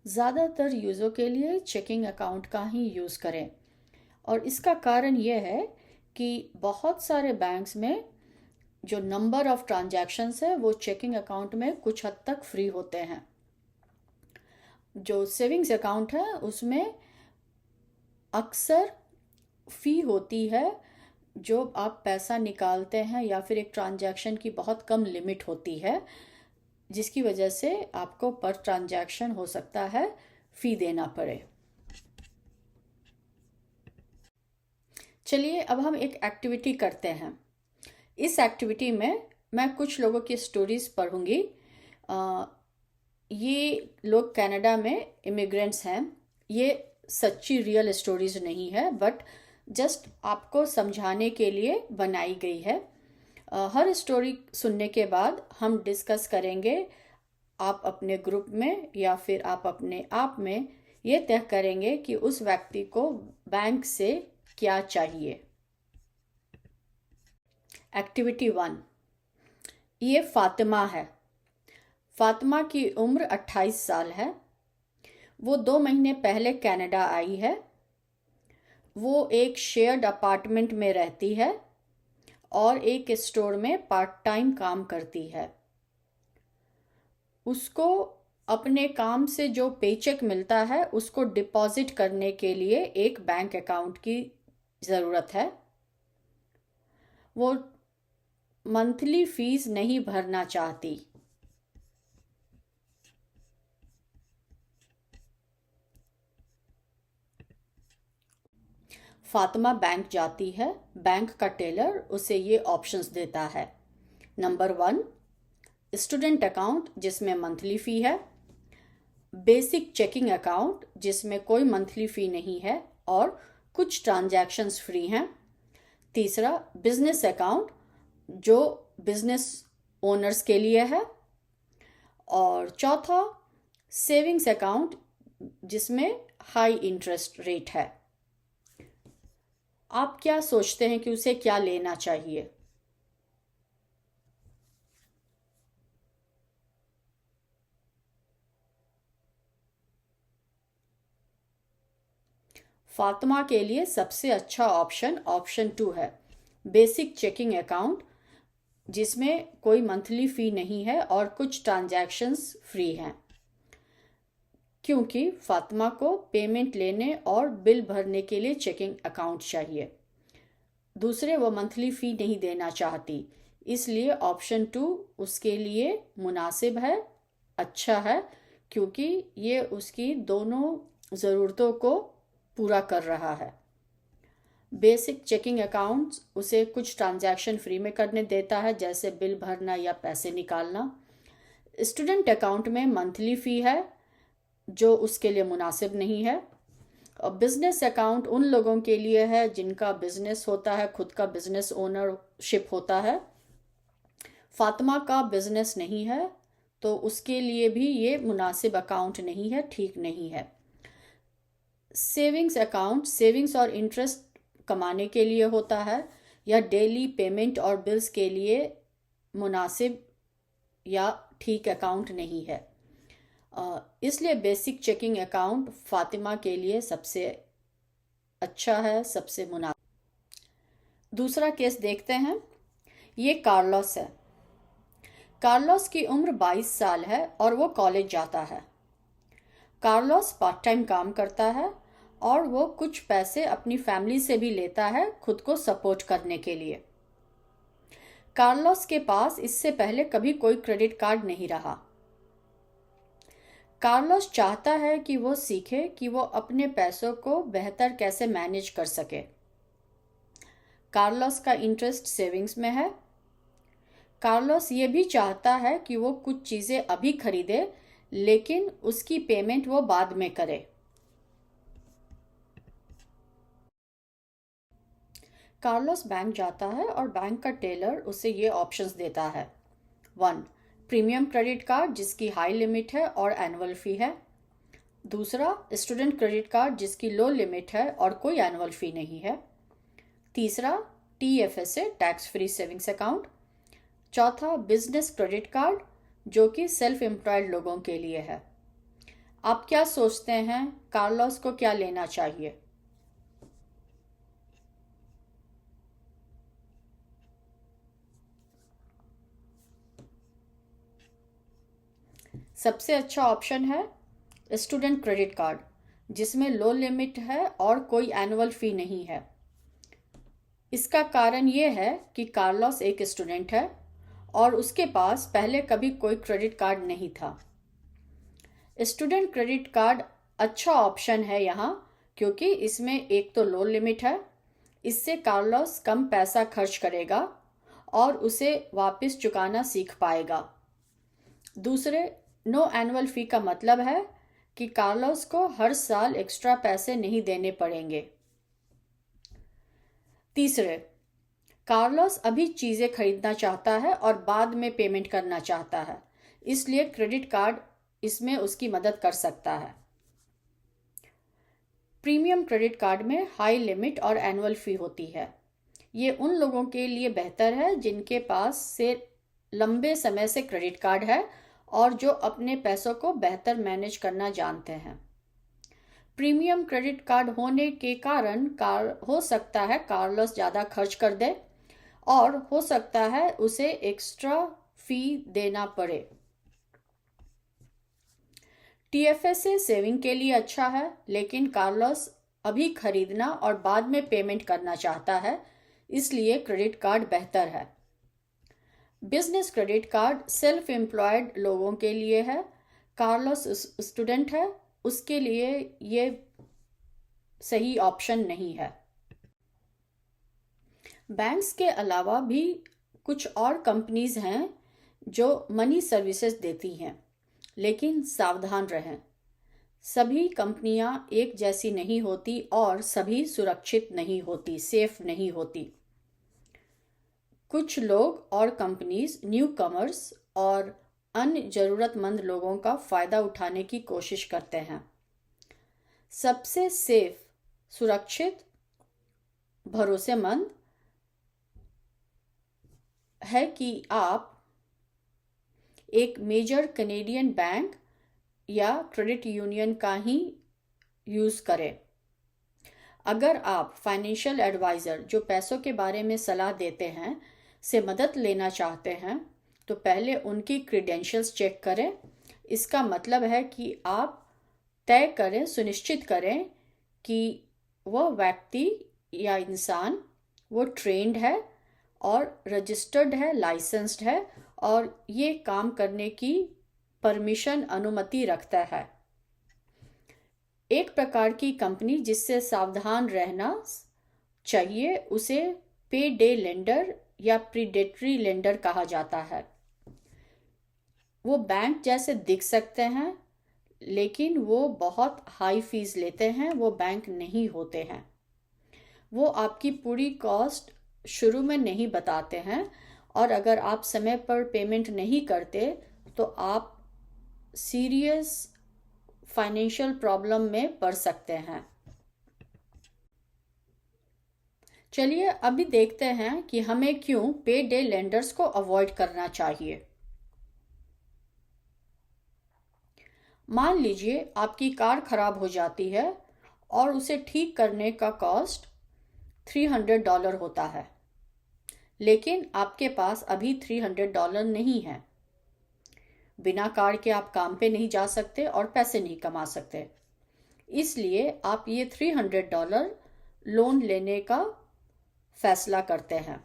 ज़्यादातर यूज़ों के लिए चेकिंग अकाउंट का ही यूज़ करें। और इसका कारण यह है कि बहुत सारे बैंक्स में जो नंबर ऑफ़ ट्रांजैक्शंस है वो चेकिंग अकाउंट में कुछ हद तक फ्री होते हैं। जो सेविंग्स अकाउंट है उसमें अक्सर फ़ी होती है, जो आप पैसा निकालते हैं, या फिर एक ट्रांजैक्शन की बहुत कम लिमिट होती है, जिसकी वजह से आपको पर ट्रांजैक्शन हो सकता है फ़ी देना पड़े। चलिए अब हम एक एक्टिविटी करते हैं। इस एक्टिविटी में मैं कुछ लोगों की स्टोरीज पढ़ूंगी। ये लोग कनाडा में इमिग्रेंट्स हैं। ये सच्ची रियल स्टोरीज नहीं है, बट जस्ट आपको समझाने के लिए बनाई गई है। हर स्टोरी सुनने के बाद हम डिस्कस करेंगे आप अपने ग्रुप में या फिर आप अपने आप में ये तय करेंगे कि उस व्यक्ति को बैंक से क्या चाहिए। एक्टिविटी 1, ये फातिमा है। फातिमा की उम्र 28 साल है। वो 2 महीने पहले कनाडा आई है। वो एक शेयर्ड अपार्टमेंट में रहती है और एक स्टोर में पार्ट टाइम काम करती है। उसको अपने काम से जो पेचेक मिलता है उसको डिपॉजिट करने के लिए एक बैंक अकाउंट की ज़रूरत है। वो मंथली फीस नहीं भरना चाहती। फातिमा बैंक जाती है। बैंक का टेलर उसे ये ऑप्शंस देता है। नंबर 1, स्टूडेंट अकाउंट जिसमें मंथली फ़ी है। बेसिक चेकिंग अकाउंट जिसमें कोई मंथली फ़ी नहीं है और कुछ ट्रांजैक्शंस फ्री हैं। तीसरा, बिजनेस अकाउंट जो बिजनेस ओनर्स के लिए है। और चौथा, सेविंग्स अकाउंट जिसमें हाई इंटरेस्ट रेट है। आप क्या सोचते हैं कि उसे क्या लेना चाहिए? फातिमा के लिए सबसे अच्छा ऑप्शन 2 है, बेसिक चेकिंग अकाउंट जिसमें कोई मंथली फ़ी नहीं है और कुछ ट्रांजैक्शंस फ्री हैं, क्योंकि फातिमा को पेमेंट लेने और बिल भरने के लिए चेकिंग अकाउंट चाहिए। दूसरे, वो मंथली फ़ी नहीं देना चाहती, इसलिए ऑप्शन 2 उसके लिए मुनासिब है, अच्छा है, क्योंकि ये उसकी दोनों ज़रूरतों को पूरा कर रहा है। बेसिक चेकिंग अकाउंट्स उसे कुछ ट्रांजैक्शन फ्री में करने देता है, जैसे बिल भरना या पैसे निकालना। स्टूडेंट अकाउंट में मंथली फ़ी है जो उसके लिए मुनासिब नहीं है। और बिजनेस अकाउंट उन लोगों के लिए है जिनका बिजनेस होता है, खुद का बिजनेस ओनरशिप होता है। फातिमा का बिजनेस नहीं है तो उसके लिए भी ये मुनासिब अकाउंट नहीं है, ठीक नहीं है। सेविंग्स अकाउंट सेविंग्स और इंटरेस्ट कमाने के लिए होता है या डेली पेमेंट और बिल्स के लिए मुनासिब या ठीक अकाउंट नहीं है। इसलिए बेसिक चेकिंग अकाउंट फातिमा के लिए सबसे अच्छा है, सबसे मुनासिब। दूसरा केस देखते हैं। ये कार्लोस है। कार्लोस की उम्र 22 साल है और वो कॉलेज जाता है। कार्लोस पार्ट टाइम काम करता है और वो कुछ पैसे अपनी फैमिली से भी लेता है खुद को सपोर्ट करने के लिए। कार्लोस के पास इससे पहले कभी कोई क्रेडिट कार्ड नहीं रहा। कार्लोस चाहता है कि वो सीखे कि वो अपने पैसों को बेहतर कैसे मैनेज कर सके। कार्लोस का इंटरेस्ट सेविंग्स में है। कार्लोस ये भी चाहता है कि वो कुछ चीज़ें अभी खरीदे, लेकिन उसकी पेमेंट वो बाद में करे। कार्लोस बैंक जाता है और बैंक का टेलर उसे ये ऑप्शंस देता है। 1, प्रीमियम क्रेडिट कार्ड जिसकी हाई लिमिट है और एनुअल फ़ी है। दूसरा, स्टूडेंट क्रेडिट कार्ड जिसकी लो लिमिट है और कोई एनुअल फ़ी नहीं है। तीसरा, TFSA tax free savings account. चौथा, बिजनेस क्रेडिट कार्ड जो कि सेल्फ एम्प्लॉयड लोगों के लिए है। आप क्या सोचते हैं कार्लोस को क्या लेना चाहिए? सबसे अच्छा ऑप्शन है स्टूडेंट क्रेडिट कार्ड जिसमें लो लिमिट है और कोई एनुअल फ़ी नहीं है। इसका कारण ये है कि कार्लोस एक स्टूडेंट है और उसके पास पहले कभी कोई क्रेडिट कार्ड नहीं था। स्टूडेंट क्रेडिट कार्ड अच्छा ऑप्शन है यहाँ, क्योंकि इसमें एक तो लो लिमिट है, इससे कार्लोस कम पैसा खर्च करेगा और उसे वापस चुकाना सीख पाएगा। दूसरे, नो एनुअल फ़ी का मतलब है कि कार्लोस को हर साल एक्स्ट्रा पैसे नहीं देने पड़ेंगे। तीसरे, कार्लोस अभी चीज़ें खरीदना चाहता है और बाद में पेमेंट करना चाहता है, इसलिए क्रेडिट कार्ड इसमें उसकी मदद कर सकता है। प्रीमियम क्रेडिट कार्ड में हाई लिमिट और एनुअल फ़ी होती है। ये उन लोगों के लिए बेहतर है जिनके पास से लंबे समय से क्रेडिट कार्ड है और जो अपने पैसों को बेहतर मैनेज करना जानते हैं। प्रीमियम क्रेडिट कार्ड होने के कारण हो सकता है कार्लोस ज़्यादा खर्च कर दे और हो सकता है उसे एक्स्ट्रा फी देना पड़े। TFSA सेविंग के लिए अच्छा है, लेकिन कार्लोस अभी खरीदना और बाद में पेमेंट करना चाहता है, इसलिए क्रेडिट कार्ड बेहतर है। Business credit card self employed लोगों के लिए है। कार्लोस स्टूडेंट है, उसके लिए ये सही ऑप्शन नहीं है। बैंक्स के अलावा भी कुछ और कंपनीज हैं जो मनी सर्विसेज देती हैं, लेकिन सावधान रहें। सभी कंपनियां एक जैसी नहीं होती और सभी सुरक्षित नहीं होती, सेफ नहीं होती। कुछ लोग और कंपनीज न्यू कमर्स और अन्य ज़रूरतमंद लोगों का फ़ायदा उठाने की कोशिश करते हैं। सबसे सेफ, सुरक्षित, भरोसेमंद है कि आप एक मेजर कनेडियन बैंक या क्रेडिट यूनियन का ही यूज़ करें। अगर आप फाइनेंशियल एडवाइज़र जो पैसों के बारे में सलाह देते हैं से मदद लेना चाहते हैं, तो पहले उनकी क्रीडेंशियल्स चेक करें। इसका मतलब है कि आप तय करें, सुनिश्चित करें कि वह व्यक्ति या इंसान वो ट्रेंड है और रजिस्टर्ड है, लाइसेंस्ड है और ये काम करने की परमिशन, अनुमति रखता है। एक प्रकार की कंपनी जिससे सावधान रहना चाहिए उसे पे डे लेंडर या प्रीडेटरी लेंडर कहा जाता है। वो बैंक जैसे दिख सकते हैं, लेकिन वो बहुत हाई फीस लेते हैं, वो बैंक नहीं होते हैं। वो आपकी पूरी कॉस्ट शुरू में नहीं बताते हैं और अगर आप समय पर पेमेंट नहीं करते तो आप सीरियस फाइनेंशियल प्रॉब्लम में पड़ सकते हैं। चलिए अभी देखते हैं कि हमें क्यों पे डे लेंडर्स को अवॉइड करना चाहिए। मान लीजिए आपकी कार खराब हो जाती है और उसे ठीक करने का कॉस्ट $300 होता है, लेकिन आपके पास अभी $300 नहीं है। बिना कार के आप काम पे नहीं जा सकते और पैसे नहीं कमा सकते, इसलिए आप ये $300 लोन लेने का फैसला करते हैं।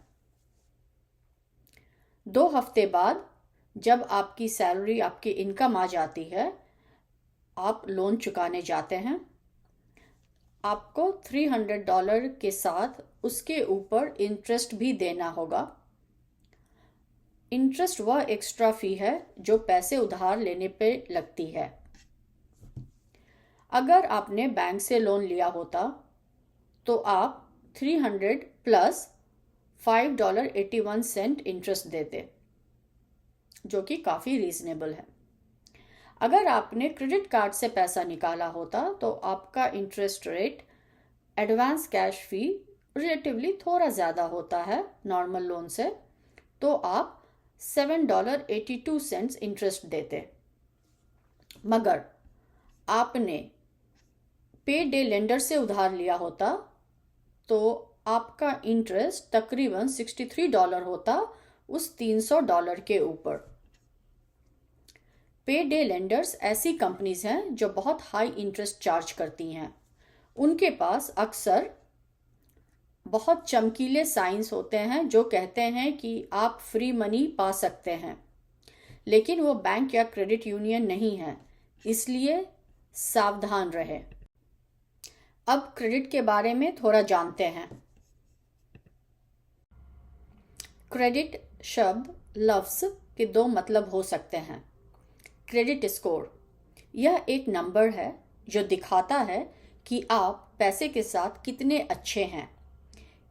2 हफ्ते बाद जब आपकी सैलरी, आपकी इनकम आ जाती है, आप लोन चुकाने जाते हैं। आपको $300 के साथ उसके ऊपर इंटरेस्ट भी देना होगा। इंटरेस्ट वह एक्स्ट्रा फी है जो पैसे उधार लेने पे लगती है। अगर आपने बैंक से लोन लिया होता तो आप 300 प्लस $5.81 इंटरेस्ट देते, जो कि काफ़ी रीजनेबल है। अगर आपने क्रेडिट कार्ड से पैसा निकाला होता तो आपका इंटरेस्ट रेट एडवांस कैश फी रिलेटिवली थोड़ा ज़्यादा होता है नॉर्मल लोन से, तो आप $7.82 इंटरेस्ट देते। मगर आपने पे डे लेंडर से उधार लिया होता तो आपका इंटरेस्ट तकरीबन $63 होता उस $300 के ऊपर। पे डे लेंडर्स ऐसी कंपनीज हैं जो बहुत हाई इंटरेस्ट चार्ज करती हैं। उनके पास अक्सर बहुत चमकीले साइंस होते हैं जो कहते हैं कि आप फ्री मनी पा सकते हैं, लेकिन वो बैंक या क्रेडिट यूनियन नहीं है, इसलिए सावधान रहें। अब क्रेडिट के बारे में थोड़ा जानते हैं। क्रेडिट शब्द, लफ्ज़ के 2 मतलब हो सकते हैं। क्रेडिट स्कोर, यह एक नंबर है जो दिखाता है कि आप पैसे के साथ कितने अच्छे हैं।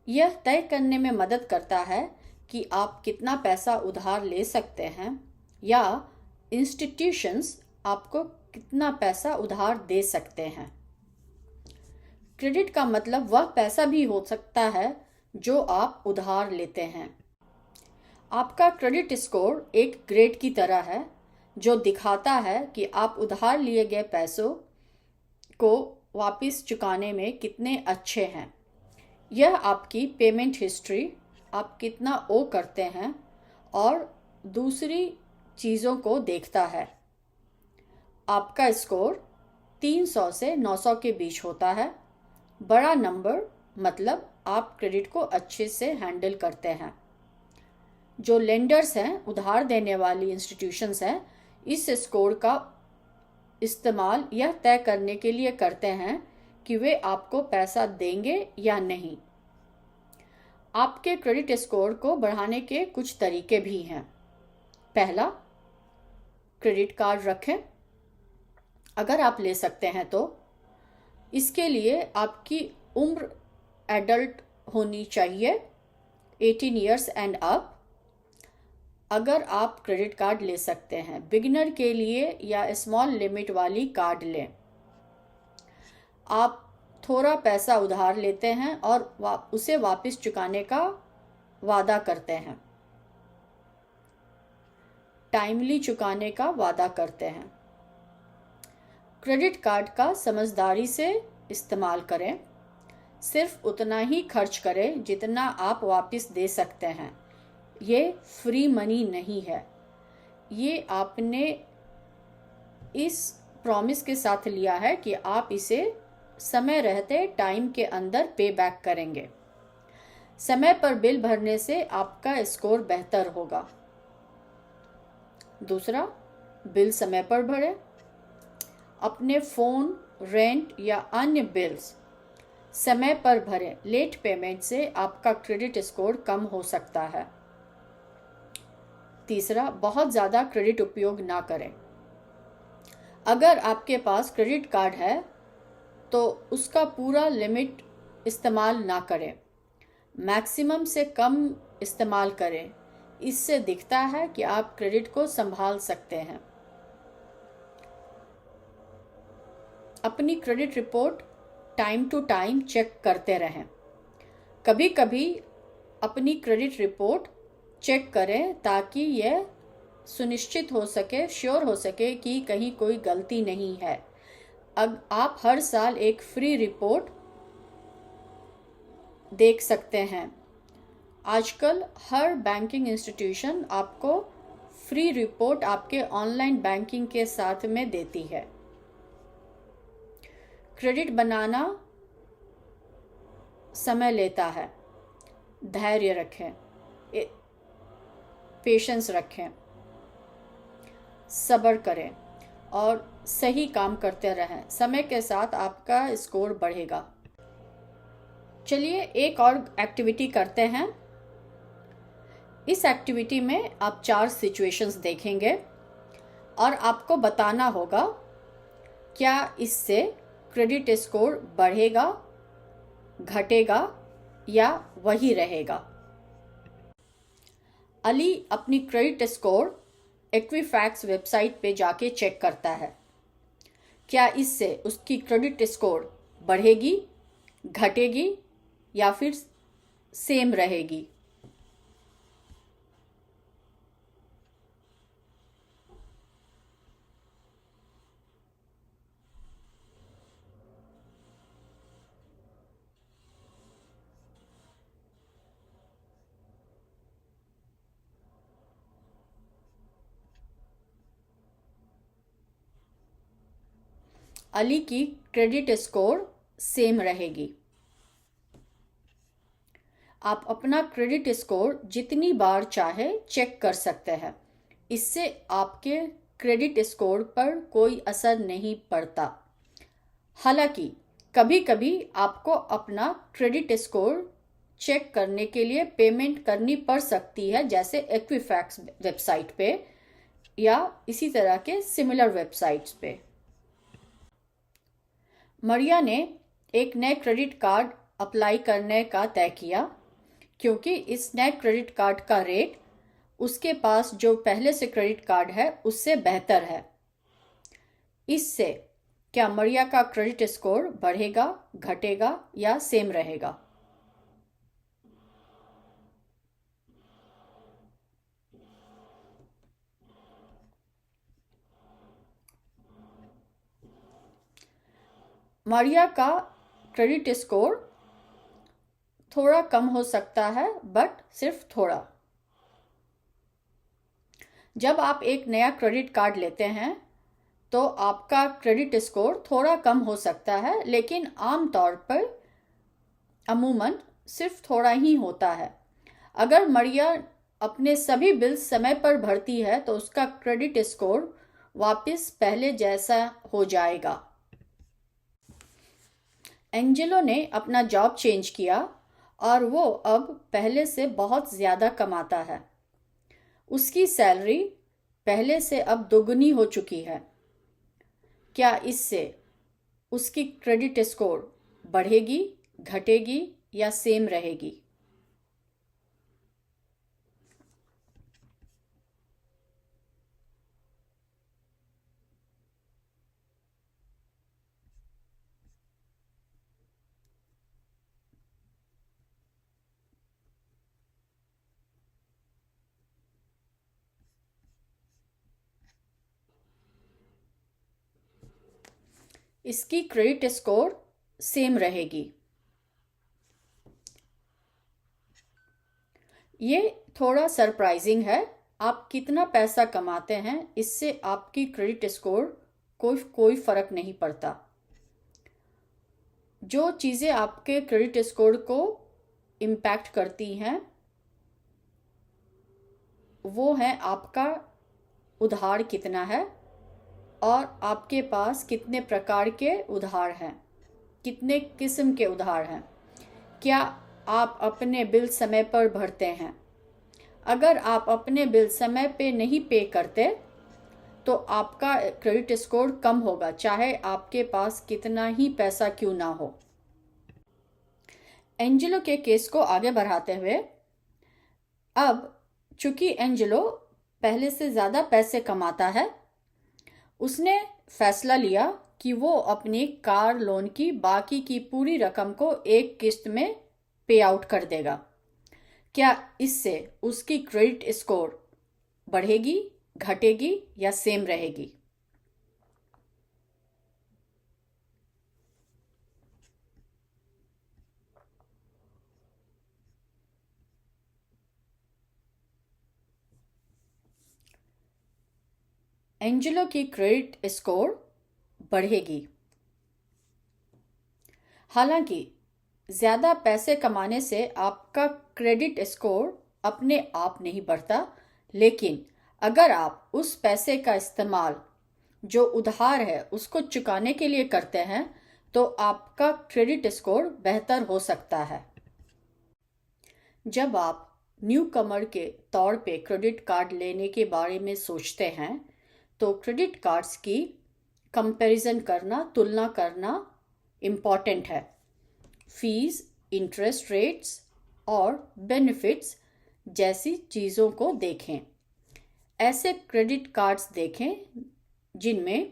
यह तय करने में मदद करता है कि आप कितना पैसा उधार ले सकते हैं या इंस्टीट्यूशंस आपको कितना पैसा उधार दे सकते हैं। क्रेडिट का मतलब वह पैसा भी हो सकता है जो आप उधार लेते हैं। आपका क्रेडिट स्कोर एक ग्रेड की तरह है जो दिखाता है कि आप उधार लिए गए पैसों को वापस चुकाने में कितने अच्छे हैं। यह आपकी पेमेंट हिस्ट्री, आप कितना ओ करते हैं और दूसरी चीज़ों को देखता है। आपका स्कोर 300 से 900 के बीच होता है। बड़ा नंबर मतलब आप क्रेडिट को अच्छे से हैंडल करते हैं। जो लेंडर्स हैं, उधार देने वाली इंस्टीट्यूशंस हैं, इस स्कोर का इस्तेमाल यह तय करने के लिए करते हैं कि वे आपको पैसा देंगे या नहीं। आपके क्रेडिट स्कोर को बढ़ाने के कुछ तरीके भी हैं। पहला, क्रेडिट कार्ड रखें अगर आप ले सकते हैं तो। इसके लिए आपकी उम्र एडल्ट होनी चाहिए, 18 ईयर्स एंड अप, अगर आप क्रेडिट कार्ड ले सकते हैं। बिगिनर के लिए या स्मॉल लिमिट वाली कार्ड लें। आप थोड़ा पैसा उधार लेते हैं और उसे वापस चुकाने का वादा करते हैं, टाइमली चुकाने का वादा करते हैं। क्रेडिट कार्ड का समझदारी से इस्तेमाल करें। सिर्फ उतना ही खर्च करें जितना आप वापस दे सकते हैं। ये फ्री मनी नहीं है। ये आपने इस प्रॉमिस के साथ लिया है कि आप इसे समय रहते टाइम के अंदर पे बैक करेंगे। समय पर बिल भरने से आपका स्कोर बेहतर होगा। दूसरा, बिल समय पर भरें। अपने फ़ोन, रेंट या अन्य बिल्स समय पर भरें। लेट पेमेंट से आपका क्रेडिट स्कोर कम हो सकता है। तीसरा, बहुत ज़्यादा क्रेडिट उपयोग ना करें। अगर आपके पास क्रेडिट कार्ड है तो उसका पूरा लिमिट इस्तेमाल ना करें, मैक्सिमम से कम इस्तेमाल करें। इससे दिखता है कि आप क्रेडिट को संभाल सकते हैं। अपनी credit report time to time check करते रहें। कभी कभी अपनी क्रेडिट रिपोर्ट चेक करें ताकि यह सुनिश्चित हो सके, श्योर हो सके कि कहीं कोई गलती नहीं है। अब आप हर साल एक फ्री रिपोर्ट देख सकते हैं। आजकल हर बैंकिंग इंस्टीट्यूशन आपको फ्री रिपोर्ट आपके ऑनलाइन बैंकिंग के साथ में देती है। क्रेडिट बनाना समय लेता है। धैर्य रखें, पेशेंस रखें, सब्र करें और सही काम करते रहें। समय के साथ आपका स्कोर बढ़ेगा। चलिए एक और एक्टिविटी करते हैं। इस एक्टिविटी में आप 4 सिचुएशंस देखेंगे और आपको बताना होगा क्या इससे क्रेडिट स्कोर बढ़ेगा, घटेगा या वही रहेगा। अली अपनी क्रेडिट स्कोर इक्विफैक्स वेबसाइट पे जाके चेक करता है। क्या इससे उसकी क्रेडिट स्कोर बढ़ेगी, घटेगी या फिर सेम रहेगी। अली की क्रेडिट स्कोर सेम रहेगी। आप अपना क्रेडिट स्कोर जितनी बार चाहे चेक कर सकते हैं। इससे आपके क्रेडिट स्कोर पर कोई असर नहीं पड़ता। हालांकि कभी कभी आपको अपना क्रेडिट स्कोर चेक करने के लिए पेमेंट करनी पड़ सकती है, जैसे इक्विफैक्स वेबसाइट पे या इसी तरह के सिमिलर वेबसाइट्स पे। मरिया ने एक नए क्रेडिट कार्ड अप्लाई करने का तय किया क्योंकि इस नए क्रेडिट कार्ड का रेट उसके पास जो पहले से क्रेडिट कार्ड है उससे बेहतर है। इससे क्या मरिया का क्रेडिट स्कोर बढ़ेगा, घटेगा या सेम रहेगा? मरिया का क्रेडिट स्कोर थोड़ा कम हो सकता है, बट सिर्फ थोड़ा। जब आप एक नया क्रेडिट कार्ड लेते हैं तो आपका क्रेडिट स्कोर थोड़ा कम हो सकता है, लेकिन आमतौर पर अमूमन सिर्फ थोड़ा ही होता है। अगर मरिया अपने सभी बिल्स समय पर भरती है तो उसका क्रेडिट स्कोर वापस पहले जैसा हो जाएगा। एंजेलो ने अपना जॉब चेंज किया और वो अब पहले से बहुत ज़्यादा कमाता है। उसकी सैलरी पहले से अब दोगुनी हो चुकी है। क्या इससे उसकी क्रेडिट स्कोर बढ़ेगी, घटेगी या सेम रहेगी? इसकी क्रेडिट स्कोर सेम रहेगी। ये थोड़ा सरप्राइजिंग है। आप कितना पैसा कमाते हैं इससे आपकी क्रेडिट स्कोर कोई फर्क नहीं पड़ता। जो चीज़ें आपके क्रेडिट स्कोर को इम्पैक्ट करती हैं वो है आपका उधार कितना है और आपके पास कितने प्रकार के उधार हैं, कितने किस्म के उधार हैं। क्या आप अपने बिल समय पर भरते हैं? अगर आप अपने बिल समय पे नहीं पे करते तो आपका क्रेडिट स्कोर कम होगा, चाहे आपके पास कितना ही पैसा क्यों ना हो। एंजेलो के केस को आगे बढ़ाते हुए, अब चूंकि एंजेलो पहले से ज़्यादा पैसे कमाता है, उसने फैसला लिया कि वो अपनी कार लोन की बाकी की पूरी रकम को एक किस्त में पे आउट कर देगा। क्या इससे उसकी क्रेडिट स्कोर बढ़ेगी, घटेगी या सेम रहेगी? एंजेलो की क्रेडिट स्कोर बढ़ेगी। हालांकि ज़्यादा पैसे कमाने से आपका क्रेडिट स्कोर अपने आप नहीं बढ़ता, लेकिन अगर आप उस पैसे का इस्तेमाल जो उधार है उसको चुकाने के लिए करते हैं तो आपका क्रेडिट स्कोर बेहतर हो सकता है। जब आप न्यू कमर के तौर पे क्रेडिट कार्ड लेने के बारे में सोचते हैं तो क्रेडिट कार्ड्स की कंपैरिजन करना, तुलना करना इम्पॉर्टेंट है। फीस, इंटरेस्ट रेट्स और बेनिफिट्स जैसी चीज़ों को देखें। ऐसे क्रेडिट कार्ड्स देखें जिनमें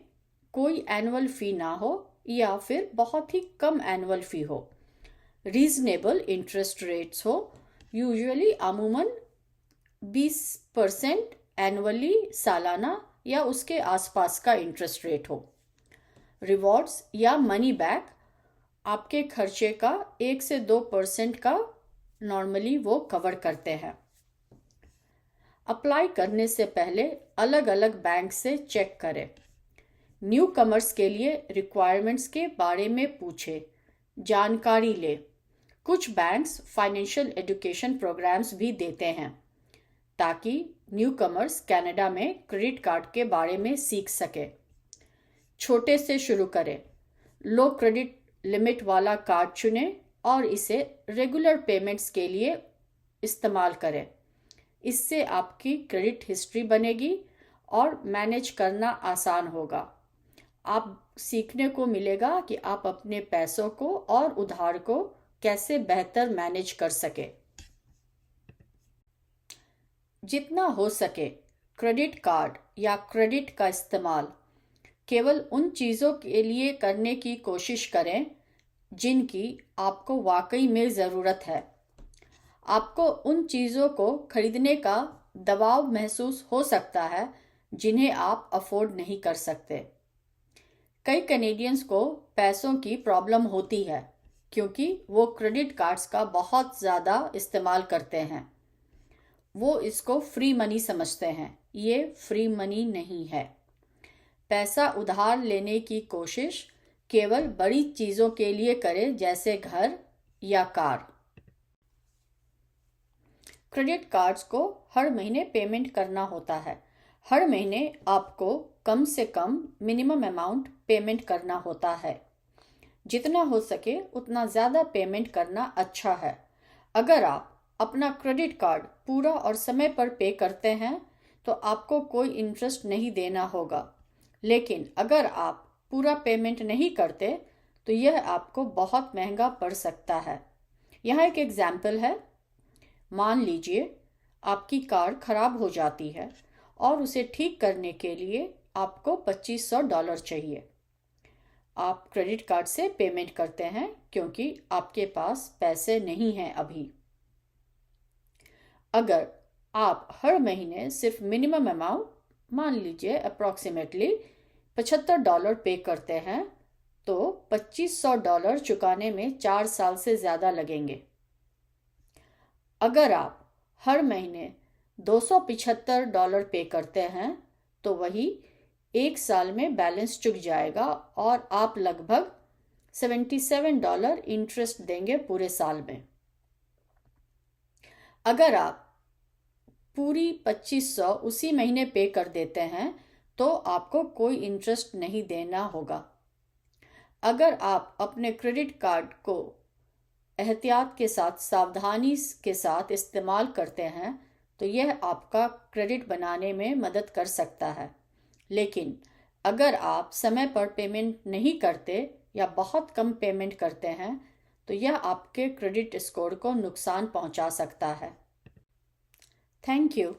कोई एनुअल फ़ी ना हो या फिर बहुत ही कम एनुअल फ़ी हो, रीजनेबल इंटरेस्ट रेट्स हो, यूजुअली अमूमन 20% एनुअली सालाना या उसके आसपास का इंटरेस्ट रेट हो। रिवॉर्ड्स या मनी बैक आपके खर्चे का 1 से 2% का नॉर्मली वो कवर करते हैं। अप्लाई करने से पहले अलग अलग बैंक से चेक करें। न्यू कमर्स के लिए रिक्वायरमेंट्स के बारे में पूछे, जानकारी ले। कुछ बैंक्स फाइनेंशियल एजुकेशन प्रोग्राम्स भी देते हैं ताकि न्यू कमर्स कनाडा में क्रेडिट कार्ड के बारे में सीख सके। छोटे से शुरू करें। लो क्रेडिट लिमिट वाला कार्ड चुनें और इसे रेगुलर पेमेंट्स के लिए इस्तेमाल करें। इससे आपकी क्रेडिट हिस्ट्री बनेगी और मैनेज करना आसान होगा। आप सीखने को मिलेगा कि आप अपने पैसों को और उधार को कैसे बेहतर मैनेज कर सके। जितना हो सके क्रेडिट कार्ड या क्रेडिट का इस्तेमाल केवल उन चीज़ों के लिए करने की कोशिश करें जिनकी आपको वाकई में ज़रूरत है। आपको उन चीज़ों को खरीदने का दबाव महसूस हो सकता है जिन्हें आप अफोर्ड नहीं कर सकते। कई कैनेडियंस को पैसों की प्रॉब्लम होती है क्योंकि वो क्रेडिट कार्ड्स का बहुत ज़्यादा इस्तेमाल करते हैं। वो इसको फ्री मनी समझते हैं। ये फ्री मनी नहीं है। पैसा उधार लेने की कोशिश केवल बड़ी चीज़ों के लिए करें जैसे घर या कार। क्रेडिट कार्ड्स को हर महीने पेमेंट करना होता है। हर महीने आपको कम से कम मिनिमम अमाउंट पेमेंट करना होता है। जितना हो सके उतना ज़्यादा पेमेंट करना अच्छा है। अगर आप अपना क्रेडिट कार्ड पूरा और समय पर पे करते हैं तो आपको कोई इंटरेस्ट नहीं देना होगा, लेकिन अगर आप पूरा पेमेंट नहीं करते तो यह आपको बहुत महंगा पड़ सकता है। यहाँ एक एग्जाम्पल है। मान लीजिए आपकी कार खराब हो जाती है और उसे ठीक करने के लिए आपको $2500 चाहिए। आप क्रेडिट कार्ड से पेमेंट करते हैं क्योंकि आपके पास पैसे नहीं हैं अभी। अगर आप हर महीने सिर्फ मिनिमम अमाउंट, मान लीजिए अप्रॉक्सीमेटली $75 पे करते हैं तो $2500 चुकाने में 4 साल से ज़्यादा लगेंगे। अगर आप हर महीने $275 पे करते हैं तो वही 1 साल में बैलेंस चुक जाएगा और आप लगभग $77 इंटरेस्ट देंगे पूरे साल में। अगर आप पूरी 2500 उसी महीने पे कर देते हैं तो आपको कोई इंटरेस्ट नहीं देना होगा। अगर आप अपने क्रेडिट कार्ड को एहतियात के साथ, सावधानी के साथ इस्तेमाल करते हैं तो यह आपका क्रेडिट बनाने में मदद कर सकता है। लेकिन अगर आप समय पर पेमेंट नहीं करते या बहुत कम पेमेंट करते हैं तो यह आपके क्रेडिट स्कोर को नुकसान पहुंचा सकता है। Thank you.